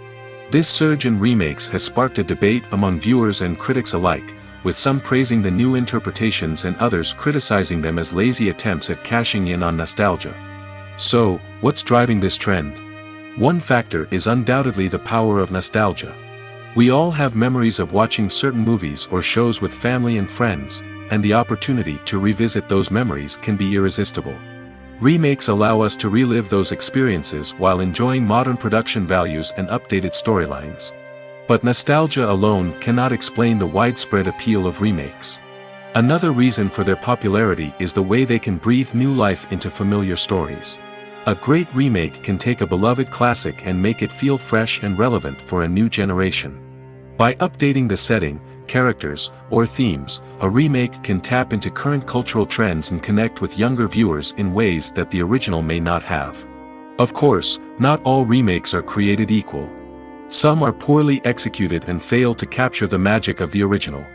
This surge in remakes has sparked a debate among viewers and critics alike, with some praising the new interpretations and others criticizing them as lazy attempts at cashing in on nostalgia. So, what's driving this trend? One factor is undoubtedly the power of nostalgia. We all have memories of watching certain movies or shows with family and friends, and the opportunity to revisit those memories can be irresistible. Remakes allow us to relive those experiences while enjoying modern production values and updated storylines. But nostalgia alone cannot explain the widespread appeal of remakes. Another reason for their popularity is the way they can breathe new life into familiar stories. A great remake can take a beloved classic and make it feel fresh and relevant for a new generation. By updating the setting, characters, or themes, a remake can tap into current cultural trends and connect with younger viewers in ways that the original may not have. Of course, not all remakes are created equal. Some are poorly executed and fail to capture the magic of the original.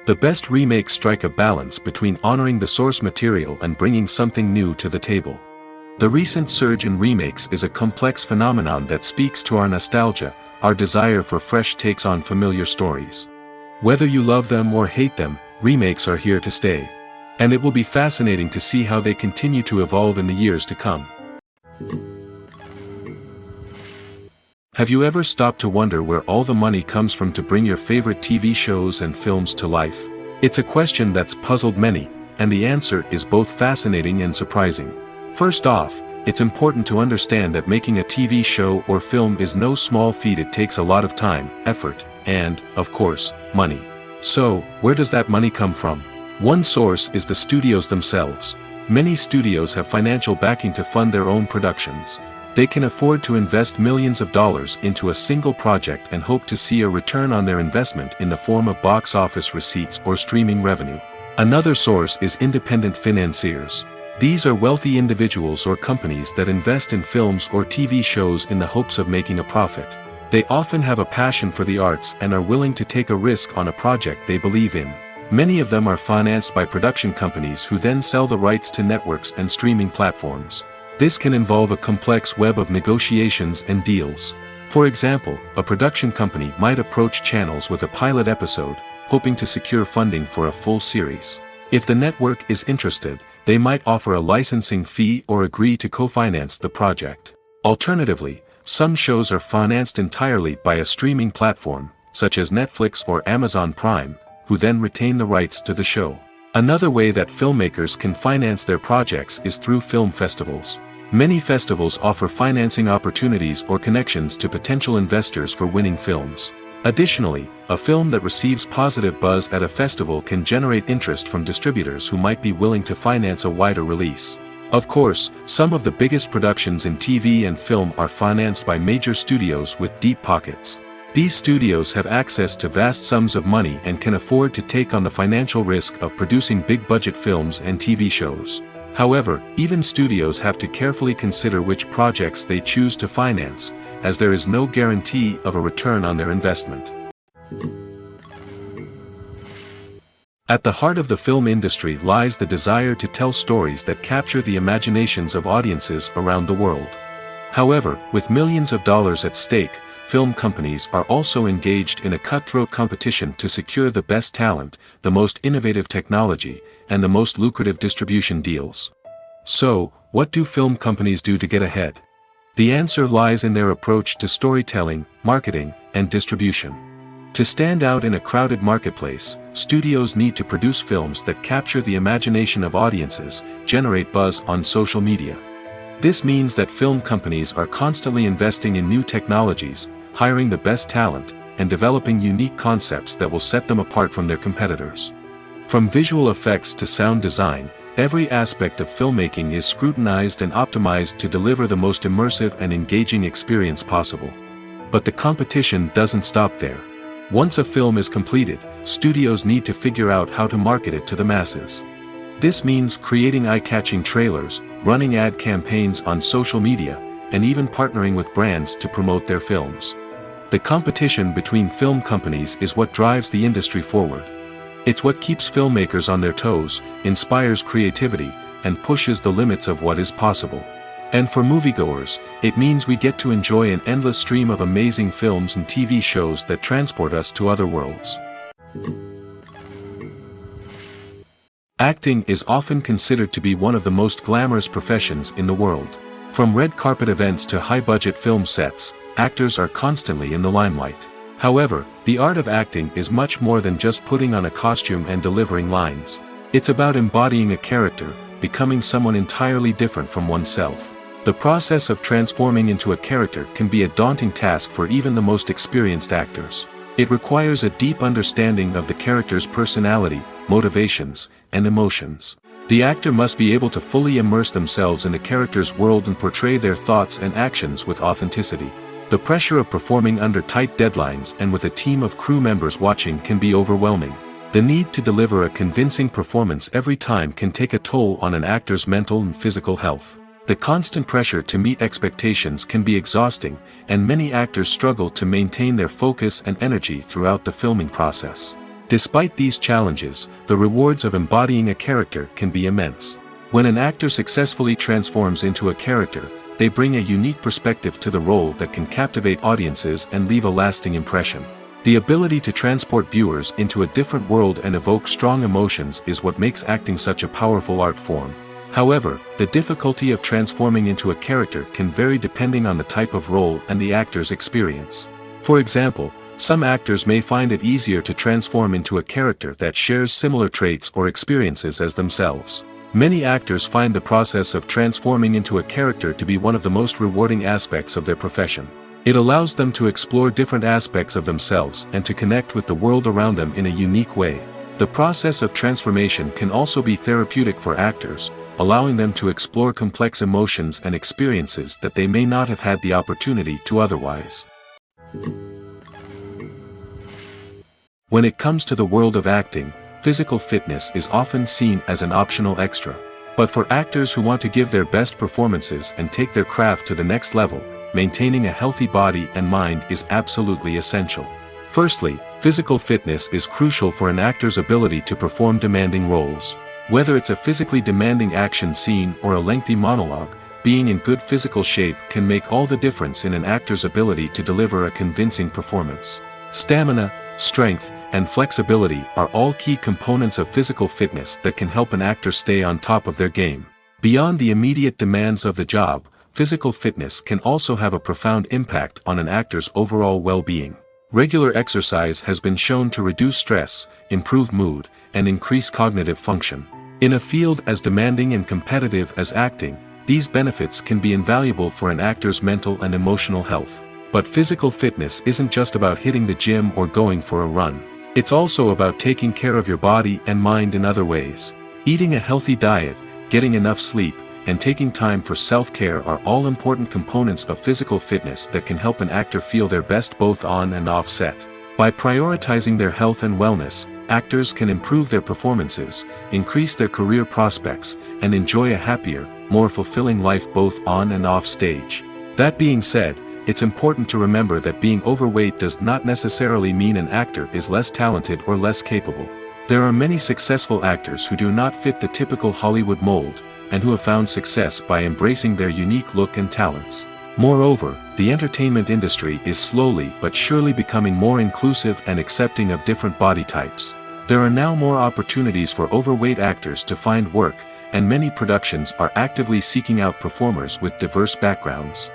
The best remakes strike a balance between honoring the source material and bringing something new to the table. The recent surge in remakes is a complex phenomenon that speaks to our nostalgia, our desire for fresh takes on familiar stories. Whether you love them or hate them, remakes are here to stay. And it will be fascinating to see how they continue to evolve in the years to come. Have you ever stopped to wonder where all the money comes from to bring your favorite TV shows and films to life? It's a question that's puzzled many, and the answer is both fascinating and surprising. First off, it's important to understand that making a TV show or film is no small feat. It takes a lot of time, effort, and, of course, money. So, where does that money come from? One source is the studios themselves. Many studios have financial backing to fund their own productions. They can afford to invest millions of dollars into a single project and hope to see a return on their investment in the form of box office receipts or streaming revenue. Another source is independent financiers. These are wealthy individuals or companies that invest in films or TV shows in the hopes of making a profit. They often have a passion for the arts and are willing to take a risk on a project they believe in. Many of them are financed by production companies who then sell the rights to networks and streaming platforms. This can involve a complex web of negotiations and deals. For example, a production company might approach channels with a pilot episode, hoping to secure funding for a full series. If the network is interested, they might offer a licensing fee or agree to co-finance the project. Alternatively, some shows are financed entirely by a streaming platform, such as Netflix or Amazon Prime, who then retain the rights to the show. Another way that filmmakers can finance their projects is through film festivals. Many festivals offer financing opportunities or connections to potential investors for winning films. Additionally, a film that receives positive buzz at a festival can generate interest from distributors who might be willing to finance a wider release. Of course, some of the biggest productions in TV and film are financed by major studios with deep pockets. These studios have access to vast sums of money and can afford to take on the financial risk of producing big-budget films and TV shows. However, even studios have to carefully consider which projects they choose to finance, as there is no guarantee of a return on their investment. At the heart of the film industry lies the desire to tell stories that capture the imaginations of audiences around the world. However, with millions of dollars at stake, film companies are also engaged in a cutthroat competition to secure the best talent, the most innovative technology, and the most lucrative distribution deals. So, what do film companies do to get ahead? The answer lies in their approach to storytelling, marketing, and distribution. To stand out in a crowded marketplace, studios need to produce films that capture the imagination of audiences, generate buzz on social media. This means that film companies are constantly investing in new technologies, hiring the best talent, and developing unique concepts that will set them apart from their competitors. From visual effects to sound design, every aspect of filmmaking is scrutinized and optimized to deliver the most immersive and engaging experience possible. But the competition doesn't stop there. Once a film is completed, studios need to figure out how to market it to the masses. This means creating eye-catching trailers, running ad campaigns on social media, and even partnering with brands to promote their films. The competition between film companies is what drives the industry forward. It's what keeps filmmakers on their toes, inspires creativity, and pushes the limits of what is possible. And for moviegoers, it means we get to enjoy an endless stream of amazing films and TV shows that transport us to other worlds. Acting is often considered to be one of the most glamorous professions in the world. From red carpet events to high-budget film sets, actors are constantly in the limelight. However, the art of acting is much more than just putting on a costume and delivering lines. It's about embodying a character, becoming someone entirely different from oneself. The process of transforming into a character can be a daunting task for even the most experienced actors. It requires a deep understanding of the character's personality, motivations, and emotions. The actor must be able to fully immerse themselves in the character's world and portray their thoughts and actions with authenticity. The pressure of performing under tight deadlines and with a team of crew members watching can be overwhelming. The need to deliver a convincing performance every time can take a toll on an actor's mental and physical health. The constant pressure to meet expectations can be exhausting, and many actors struggle to maintain their focus and energy throughout the filming process. Despite these challenges, the rewards of embodying a character can be immense. When an actor successfully transforms into a character, they bring a unique perspective to the role that can captivate audiences and leave a lasting impression. The ability to transport viewers into a different world and evoke strong emotions is what makes acting such a powerful art form. However, the difficulty of transforming into a character can vary depending on the type of role and the actor's experience. For example, some actors may find it easier to transform into a character that shares similar traits or experiences as themselves. Many actors find the process of transforming into a character to be one of the most rewarding aspects of their profession. It allows them to explore different aspects of themselves and to connect with the world around them in a unique way. The process of transformation can also be therapeutic for actors, allowing them to explore complex emotions and experiences that they may not have had the opportunity to otherwise. When it comes to the world of acting, physical fitness is often seen as an optional extra. But for actors who want to give their best performances and take their craft to the next level, maintaining a healthy body and mind is absolutely essential. Firstly, physical fitness is crucial for an actor's ability to perform demanding roles. Whether it's a physically demanding action scene or a lengthy monologue, being in good physical shape can make all the difference in an actor's ability to deliver a convincing performance. Stamina, strength, and flexibility are all key components of physical fitness that can help an actor stay on top of their game. Beyond the immediate demands of the job, physical fitness can also have a profound impact on an actor's overall well-being. Regular exercise has been shown to reduce stress, improve mood, and increase cognitive function. In a field as demanding and competitive as acting, these benefits can be invaluable for an actor's mental and emotional health. But physical fitness isn't just about hitting the gym or going for a run. It's also about taking care of your body and mind in other ways. Eating a healthy diet, getting enough sleep, and taking time for self-care are all important components of physical fitness that can help an actor feel their best both on and off set. By prioritizing their health and wellness, actors can improve their performances, increase their career prospects, and enjoy a happier, more fulfilling life both on and off stage. That being said, it's important to remember that being overweight does not necessarily mean an actor is less talented or less capable. There are many successful actors who do not fit the typical Hollywood mold, and who have found success by embracing their unique look and talents. Moreover, the entertainment industry is slowly but surely becoming more inclusive and accepting of different body types. There are now more opportunities for overweight actors to find work, and many productions are actively seeking out performers with diverse backgrounds.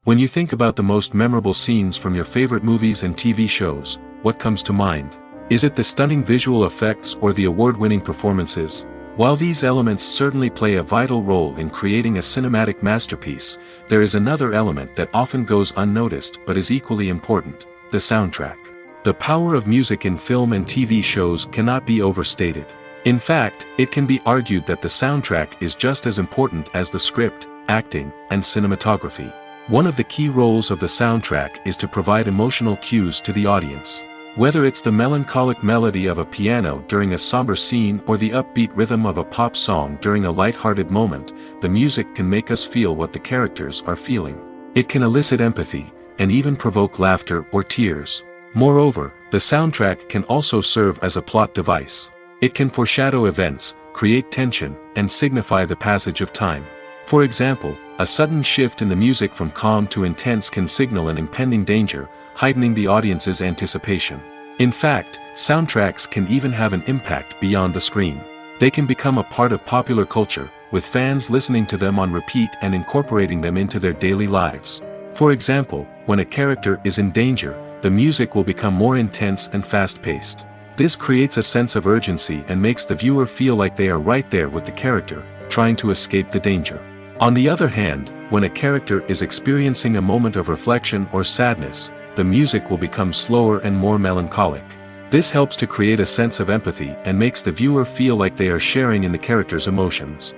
When you think about the most memorable scenes from your favorite movies and TV shows, what comes to mind? Is it the stunning visual effects or the award-winning performances? While these elements certainly play a vital role in creating a cinematic masterpiece, there is another element that often goes unnoticed but is equally important: the soundtrack. The power of music in film and TV shows cannot be overstated. In fact, it can be argued that the soundtrack is just as important as the script, acting, and cinematography. One of the key roles of the soundtrack is to provide emotional cues to the audience. Whether it's the melancholic melody of a piano during a somber scene or the upbeat rhythm of a pop song during a light-hearted moment, the music can make us feel what the characters are feeling. It can elicit empathy, and even provoke laughter or tears. Moreover, the soundtrack can also serve as a plot device. It can foreshadow events, create tension, and signify the passage of time. For example, a sudden shift in the music from calm to intense can signal an impending danger, heightening the audience's anticipation. In fact, soundtracks can even have an impact beyond the screen. They can become a part of popular culture, with fans listening to them on repeat and incorporating them into their daily lives. For example, when a character is in danger, the music will become more intense and fast-paced. This creates a sense of urgency and makes the viewer feel like they are right there with the character, trying to escape the danger. On the other hand, when a character is experiencing a moment of reflection or sadness, the music will become slower and more melancholic. This helps to create a sense of empathy and makes the viewer feel like they are sharing in the character's emotions.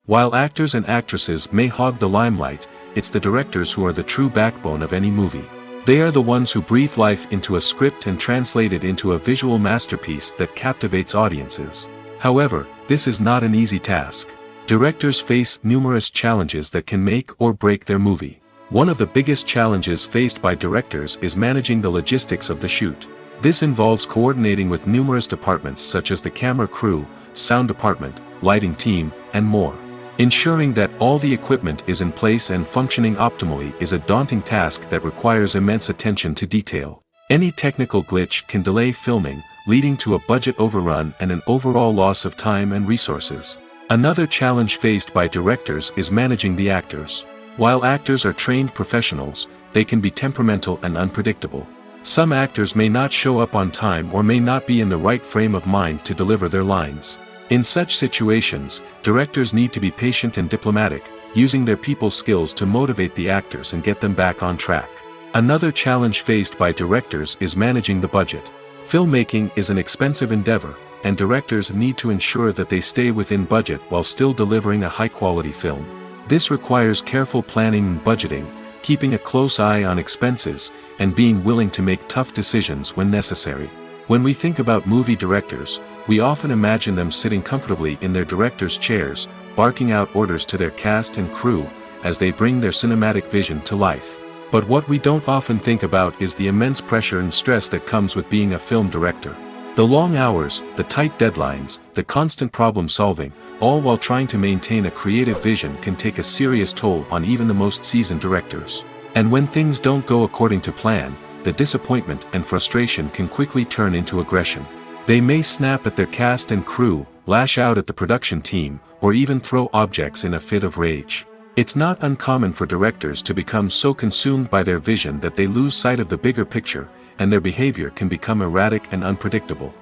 While actors and actresses may hog the limelight, it's the directors who are the true backbone of any movie. They are the ones who breathe life into a script and translate it into a visual masterpiece that captivates audiences. However, this is not an easy task. Directors face numerous challenges that can make or break their movie. One of the biggest challenges faced by directors is managing the logistics of the shoot. This involves coordinating with numerous departments such as the camera crew, sound department, lighting team, and more. Ensuring that all the equipment is in place and functioning optimally is a daunting task that requires immense attention to detail. Any technical glitch can delay filming, leading to a budget overrun and an overall loss of time and resources. Another challenge faced by directors is managing the actors. While actors are trained professionals, they can be temperamental and unpredictable. Some actors may not show up on time or may not be in the right frame of mind to deliver their lines. In such situations, directors need to be patient and diplomatic, using their people skills to motivate the actors and get them back on track. Another challenge faced by directors is managing the budget. Filmmaking is an expensive endeavor, and directors need to ensure that they stay within budget while still delivering a high-quality film. This requires careful planning and budgeting, keeping a close eye on expenses, and being willing to make tough decisions when necessary. When we think about movie directors, we often imagine them sitting comfortably in their director's chairs, barking out orders to their cast and crew, as they bring their cinematic vision to life. But what we don't often think about is the immense pressure and stress that comes with being a film director. The long hours, the tight deadlines, the constant problem solving, all while trying to maintain a creative vision can take a serious toll on even the most seasoned directors. And when things don't go according to plan, the disappointment and frustration can quickly turn into aggression. They may snap at their cast and crew, lash out at the production team, or even throw objects in a fit of rage. It's not uncommon for directors to become so consumed by their vision that they lose sight of the bigger picture, and their behavior can become erratic and unpredictable.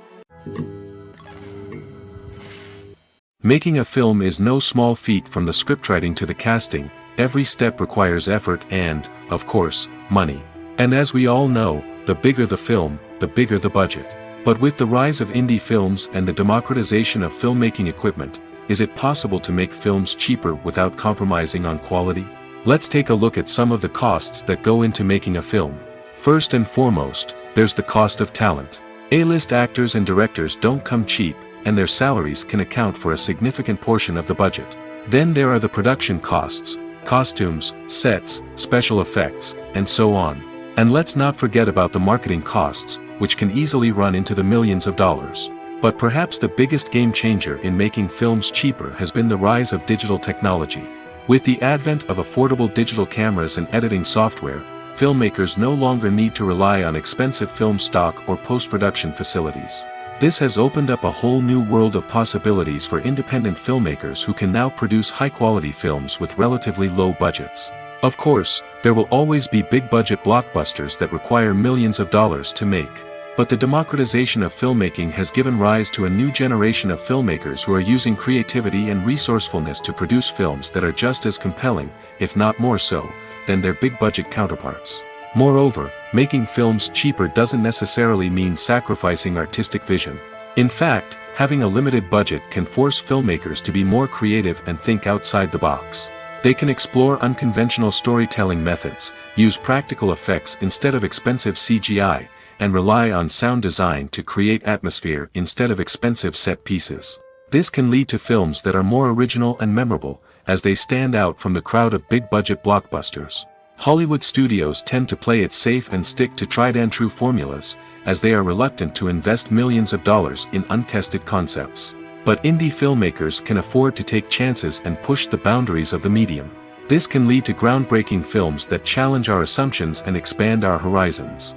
Making a film is no small feat. From the scriptwriting to the casting, every step requires effort and, of course, money. And as we all know, the bigger the film, the bigger the budget. But with the rise of indie films and the democratization of filmmaking equipment, is it possible to make films cheaper without compromising on quality? Let's take a look at some of the costs that go into making a film. First and foremost, there's the cost of talent. A-list actors and directors don't come cheap, and their salaries can account for a significant portion of the budget. Then there are the production costs, costumes, sets, special effects, and so on. And let's not forget about the marketing costs, which can easily run into the millions of dollars. But perhaps the biggest game changer in making films cheaper has been the rise of digital technology. With the advent of affordable digital cameras and editing software, filmmakers no longer need to rely on expensive film stock or post-production facilities. This has opened up a whole new world of possibilities for independent filmmakers who can now produce high-quality films with relatively low budgets. Of course, there will always be big-budget blockbusters that require millions of dollars to make. But the democratization of filmmaking has given rise to a new generation of filmmakers who are using creativity and resourcefulness to produce films that are just as compelling, if not more so, than their big-budget counterparts. Moreover, making films cheaper doesn't necessarily mean sacrificing artistic vision. In fact, having a limited budget can force filmmakers to be more creative and think outside the box. They can explore unconventional storytelling methods, use practical effects instead of expensive CGI, and rely on sound design to create atmosphere instead of expensive set pieces. This can lead to films that are more original and memorable, as they stand out from the crowd of big-budget blockbusters. Hollywood studios tend to play it safe and stick to tried-and-true formulas, as they are reluctant to invest millions of dollars in untested concepts. But indie filmmakers can afford to take chances and push the boundaries of the medium. This can lead to groundbreaking films that challenge our assumptions and expand our horizons.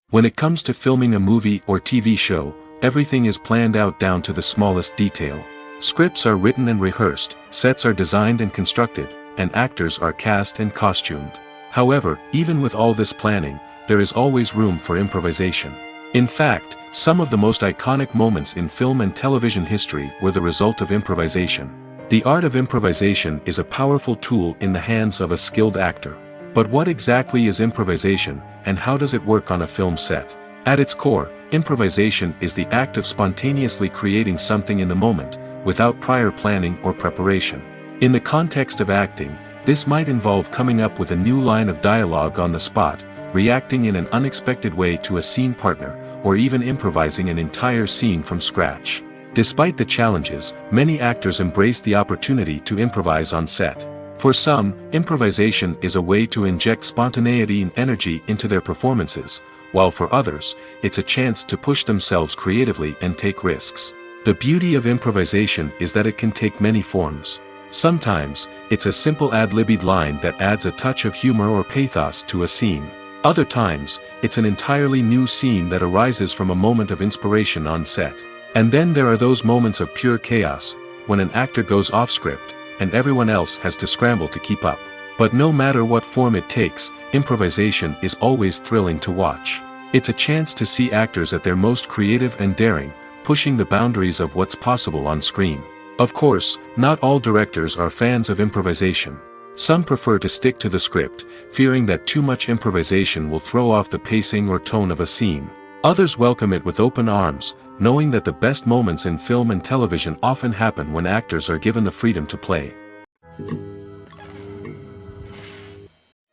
When it comes to filming a movie or TV show, everything is planned out down to the smallest detail. Scripts are written and rehearsed, sets are designed and constructed, and actors are cast and costumed. However, even with all this planning, there is always room for improvisation. In fact, some of the most iconic moments in film and television history were the result of improvisation. The art of improvisation is a powerful tool in the hands of a skilled actor. But what exactly is improvisation, and how does it work on a film set? At its core, improvisation is the act of spontaneously creating something in the moment, without prior planning or preparation. In the context of acting, this might involve coming up with a new line of dialogue on the spot, reacting in an unexpected way to a scene partner, or even improvising an entire scene from scratch. Despite the challenges, many actors embrace the opportunity to improvise on set. For some, improvisation is a way to inject spontaneity and energy into their performances, while for others, it's a chance to push themselves creatively and take risks. The beauty of improvisation is that it can take many forms. Sometimes, it's a simple ad-libbed line that adds a touch of humor or pathos to a scene. Other times, it's an entirely new scene that arises from a moment of inspiration on set. And then there are those moments of pure chaos, when an actor goes off script, and everyone else has to scramble to keep up. But no matter what form it takes, improvisation is always thrilling to watch. It's a chance to see actors at their most creative and daring, pushing the boundaries of what's possible on screen. Of course, not all directors are fans of improvisation. Some prefer to stick to the script, fearing that too much improvisation will throw off the pacing or tone of a scene. Others welcome it with open arms, knowing that the best moments in film and television often happen when actors are given the freedom to play.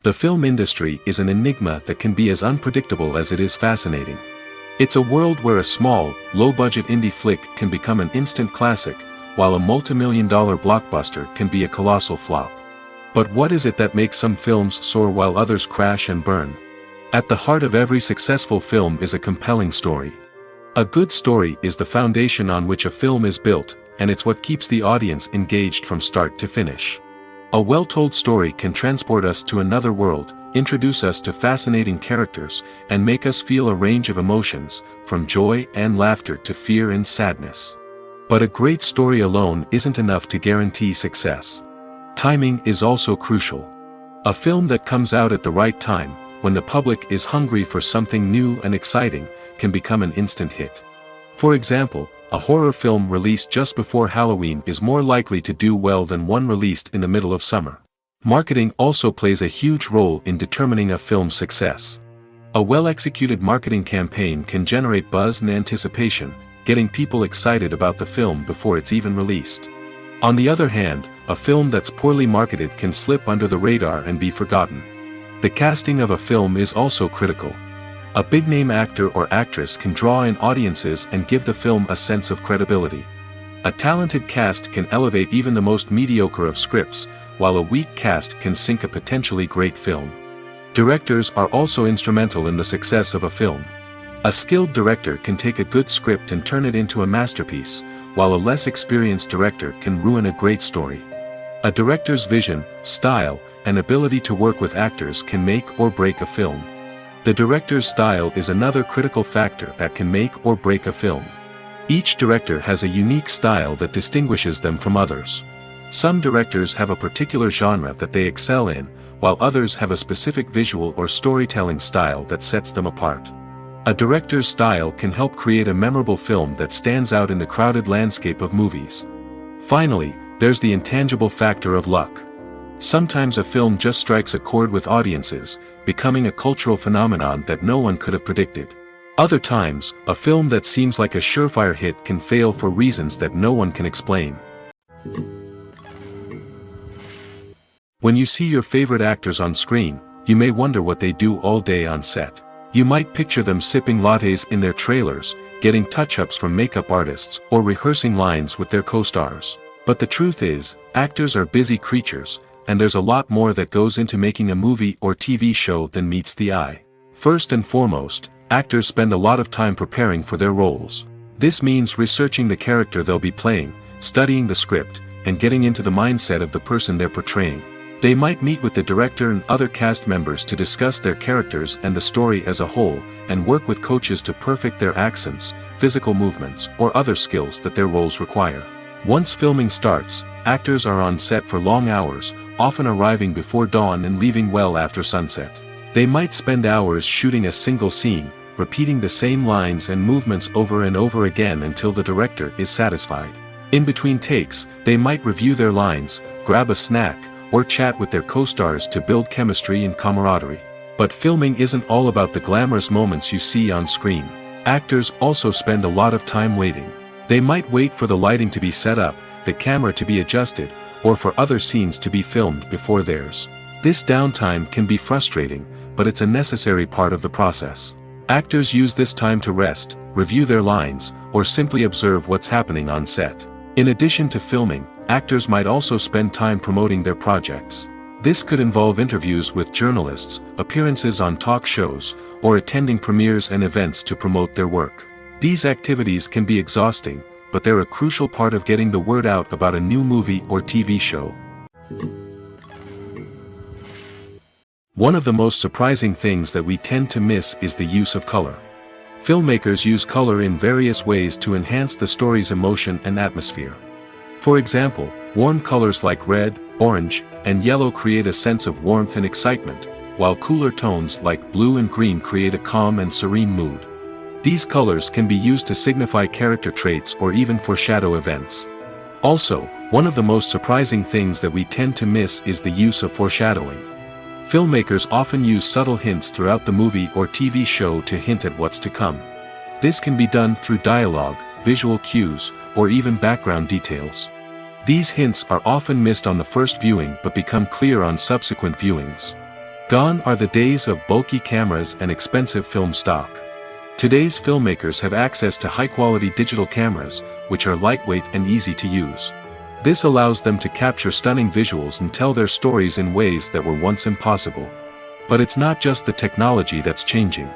The film industry is an enigma that can be as unpredictable as it is fascinating. It's a world where a small, low-budget indie flick can become an instant classic, while a multi-million-dollar blockbuster can be a colossal flop. But what is it that makes some films soar while others crash and burn? At the heart of every successful film is a compelling story. A good story is the foundation on which a film is built, and it's what keeps the audience engaged from start to finish. A well-told story can transport us to another world, introduce us to fascinating characters, and make us feel a range of emotions, from joy and laughter to fear and sadness. But a great story alone isn't enough to guarantee success. Timing is also crucial. A film that comes out at the right time, when the public is hungry for something new and exciting, can become an instant hit. For example, a horror film released just before Halloween is more likely to do well than one released in the middle of summer. Marketing also plays a huge role in determining a film's success. A well-executed marketing campaign can generate buzz and anticipation, getting people excited about the film before it's even released. On the other hand, a film that's poorly marketed can slip under the radar and be forgotten. The casting of a film is also critical. A big-name actor or actress can draw in audiences and give the film a sense of credibility. A talented cast can elevate even the most mediocre of scripts, while a weak cast can sink a potentially great film. Directors are also instrumental in the success of a film. A skilled director can take a good script and turn it into a masterpiece, while a less experienced director can ruin a great story. A director's vision, style, and ability to work with actors can make or break a film. The director's style is another critical factor that can make or break a film. Each director has a unique style that distinguishes them from others. Some directors have a particular genre that they excel in, while others have a specific visual or storytelling style that sets them apart. A director's style can help create a memorable film that stands out in the crowded landscape of movies. Finally, there's the intangible factor of luck. Sometimes a film just strikes a chord with audiences, becoming a cultural phenomenon that no one could have predicted. Other times, a film that seems like a surefire hit can fail for reasons that no one can explain. When you see your favorite actors on screen, you may wonder what they do all day on set. You might picture them sipping lattes in their trailers, getting touch-ups from makeup artists, or rehearsing lines with their co-stars. But the truth is, actors are busy creatures, and there's a lot more that goes into making a movie or TV show than meets the eye. First and foremost, actors spend a lot of time preparing for their roles. This means researching the character they'll be playing, studying the script, and getting into the mindset of the person they're portraying. They might meet with the director and other cast members to discuss their characters and the story as a whole, and work with coaches to perfect their accents, physical movements, or other skills that their roles require. Once filming starts, actors are on set for long hours, often arriving before dawn and leaving well after sunset. They might spend hours shooting a single scene, repeating the same lines and movements over and over again until the director is satisfied. In between takes, they might review their lines, grab a snack, or chat with their co-stars to build chemistry and camaraderie. But filming isn't all about the glamorous moments you see on screen. Actors also spend a lot of time waiting. They might wait for the lighting to be set up, the camera to be adjusted, or for other scenes to be filmed before theirs. This downtime can be frustrating, but it's a necessary part of the process. Actors use this time to rest, review their lines, or simply observe what's happening on set. In addition to filming, actors might also spend time promoting their projects. This could involve interviews with journalists, appearances on talk shows, or attending premieres and events to promote their work. These activities can be exhausting, but they're a crucial part of getting the word out about a new movie or TV show. One of the most surprising things that we tend to miss is the use of color. Filmmakers use color in various ways to enhance the story's emotion and atmosphere. For example, warm colors like red, orange, and yellow create a sense of warmth and excitement, while cooler tones like blue and green create a calm and serene mood. These colors can be used to signify character traits or even foreshadow events. Also, one of the most surprising things that we tend to miss is the use of foreshadowing. Filmmakers often use subtle hints throughout the movie or TV show to hint at what's to come. This can be done through dialogue, visual cues, or even background details. These hints are often missed on the first viewing but become clear on subsequent viewings. Gone are the days of bulky cameras and expensive film stock. Today's filmmakers have access to high-quality digital cameras, which are lightweight and easy to use. This allows them to capture stunning visuals and tell their stories in ways that were once impossible. But it's not just the technology that's changing.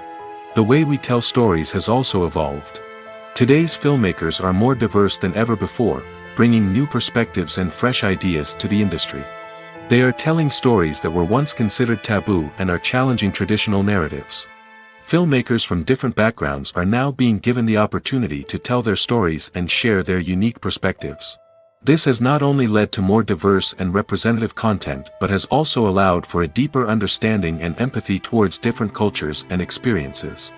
The way we tell stories has also evolved. Today's filmmakers are more diverse than ever before, bringing new perspectives and fresh ideas to the industry. They are telling stories that were once considered taboo and are challenging traditional narratives. Filmmakers from different backgrounds are now being given the opportunity to tell their stories and share their unique perspectives. This has not only led to more diverse and representative content but has also allowed for a deeper understanding and empathy towards different cultures and experiences.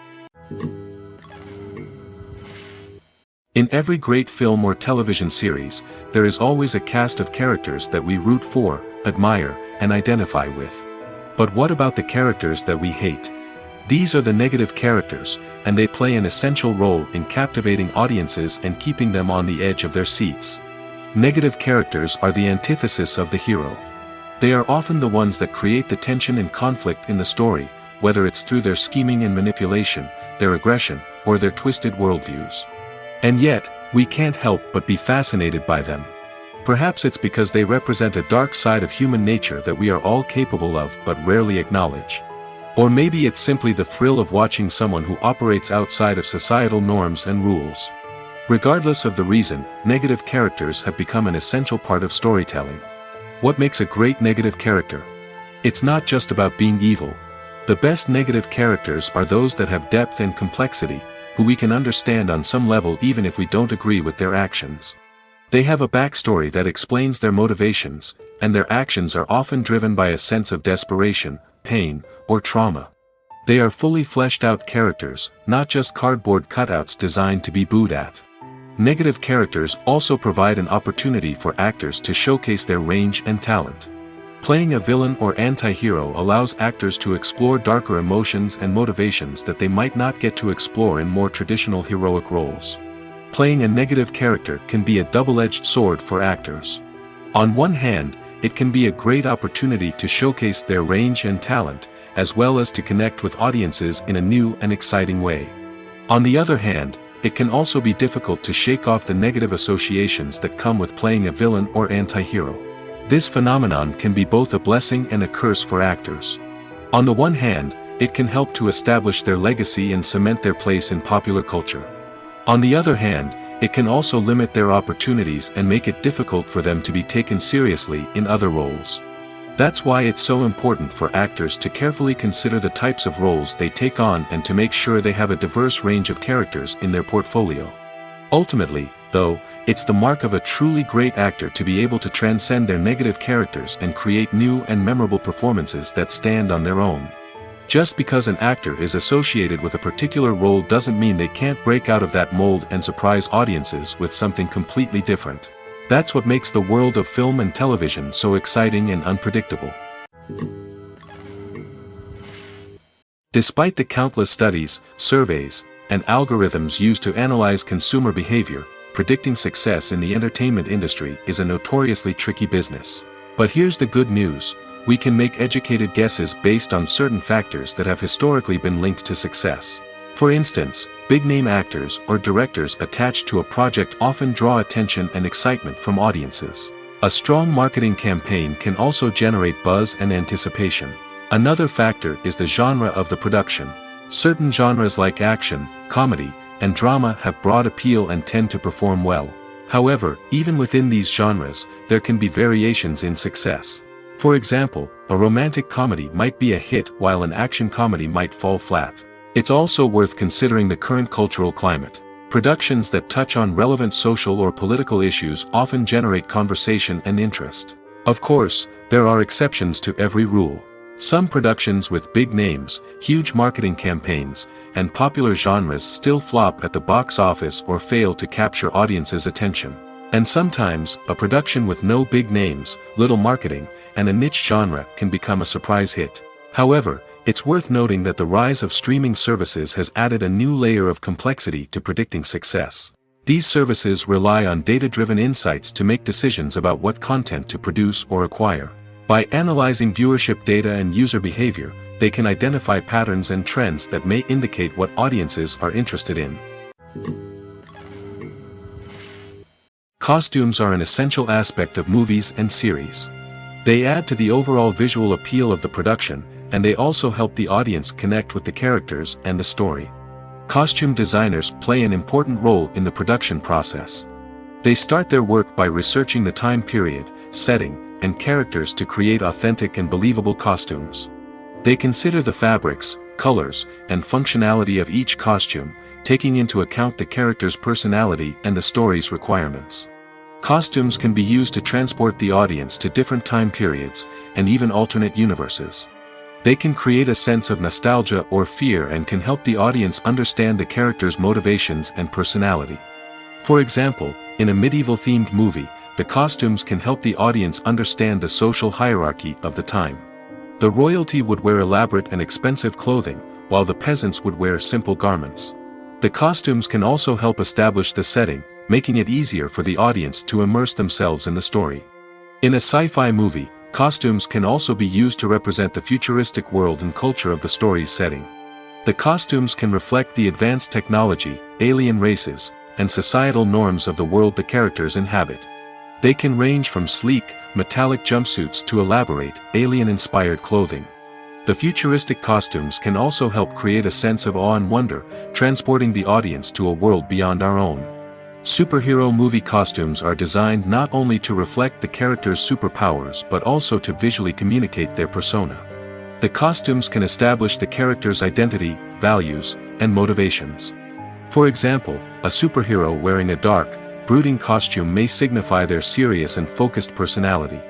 In every great film or television series, there is always a cast of characters that we root for, admire, and identify with. But what about the characters that we hate? These are the negative characters, and they play an essential role in captivating audiences and keeping them on the edge of their seats. Negative characters are the antithesis of the hero. They are often the ones that create the tension and conflict in the story, whether it's through their scheming and manipulation, their aggression, or their twisted worldviews. And yet, we can't help but be fascinated by them. Perhaps it's because they represent a dark side of human nature that we are all capable of but rarely acknowledge. Or maybe it's simply the thrill of watching someone who operates outside of societal norms and rules. Regardless of the reason, negative characters have become an essential part of storytelling. What makes a great negative character? It's not just about being evil. The best negative characters are those that have depth and complexity, who we can understand on some level even if we don't agree with their actions. They have a backstory that explains their motivations, and their actions are often driven by a sense of desperation, pain, or trauma. They are fully fleshed out characters, not just cardboard cutouts designed to be booed at. Negative characters also provide an opportunity for actors to showcase their range and talent. Playing a villain or anti-hero allows actors to explore darker emotions and motivations that they might not get to explore in more traditional heroic roles. Playing a negative character can be a double-edged sword for actors. On one hand, it can be a great opportunity to showcase their range and talent, as well as to connect with audiences in a new and exciting way. On the other hand, it can also be difficult to shake off the negative associations that come with playing a villain or anti-hero. This phenomenon can be both a blessing and a curse for actors. On the one hand, it can help to establish their legacy and cement their place in popular culture. On the other hand, it can also limit their opportunities and make it difficult for them to be taken seriously in other roles. That's why it's so important for actors to carefully consider the types of roles they take on and to make sure they have a diverse range of characters in their portfolio. Ultimately, though, it's the mark of a truly great actor to be able to transcend their negative characters and create new and memorable performances that stand on their own. Just because an actor is associated with a particular role doesn't mean they can't break out of that mold and surprise audiences with something completely different. That's what makes the world of film and television so exciting and unpredictable. Despite the countless studies, surveys, and algorithms used to analyze consumer behavior, predicting success in the entertainment industry is a notoriously tricky business. But here's the good news: we can make educated guesses based on certain factors that have historically been linked to success. For instance, big-name actors or directors attached to a project often draw attention and excitement from audiences. A strong marketing campaign can also generate buzz and anticipation. Another factor is the genre of the production. Certain genres like action, comedy, and drama have broad appeal and tend to perform well. However, even within these genres, there can be variations in success. For example, a romantic comedy might be a hit while an action comedy might fall flat. It's also worth considering the current cultural climate. Productions that touch on relevant social or political issues often generate conversation and interest. Of course, there are exceptions to every rule. Some productions with big names, huge marketing campaigns, and popular genres still flop at the box office or fail to capture audiences' attention. And sometimes, a production with no big names, little marketing, and a niche genre can become a surprise hit. However, it's worth noting that the rise of streaming services has added a new layer of complexity to predicting success. These services rely on data-driven insights to make decisions about what content to produce or acquire. By analyzing viewership data and user behavior, they can identify patterns and trends that may indicate what audiences are interested in. Costumes are an essential aspect of movies and series. They add to the overall visual appeal of the production, and they also help the audience connect with the characters and the story. Costume designers play an important role in the production process. They start their work by researching the time period, setting, and characters to create authentic and believable costumes. They consider the fabrics, colors, and functionality of each costume, taking into account the character's personality and the story's requirements. Costumes can be used to transport the audience to different time periods, and even alternate universes. They can create a sense of nostalgia or fear and can help the audience understand the character's motivations and personality. For example, in a medieval-themed movie, the costumes can help the audience understand the social hierarchy of the time. The royalty would wear elaborate and expensive clothing, while the peasants would wear simple garments. The costumes can also help establish the setting, making it easier for the audience to immerse themselves in the story. In a sci-fi movie, costumes can also be used to represent the futuristic world and culture of the story's setting. The costumes can reflect the advanced technology, alien races, and societal norms of the world the characters inhabit. They can range from sleek, metallic jumpsuits to elaborate, alien-inspired clothing. The futuristic costumes can also help create a sense of awe and wonder, transporting the audience to a world beyond our own. Superhero movie costumes are designed not only to reflect the character's superpowers but also to visually communicate their persona. The costumes can establish the character's identity, values, and motivations. For example, a superhero wearing a dark, brooding costume may signify their serious and focused personality.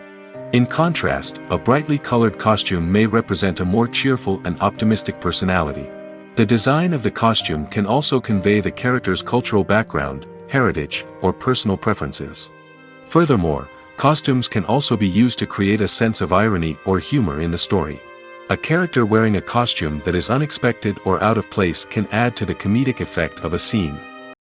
In contrast, a brightly colored costume may represent a more cheerful and optimistic personality. The design of the costume can also convey the character's cultural background, heritage, or personal preferences. Furthermore, costumes can also be used to create a sense of irony or humor in the story. A character wearing a costume that is unexpected or out of place can add to the comedic effect of a scene.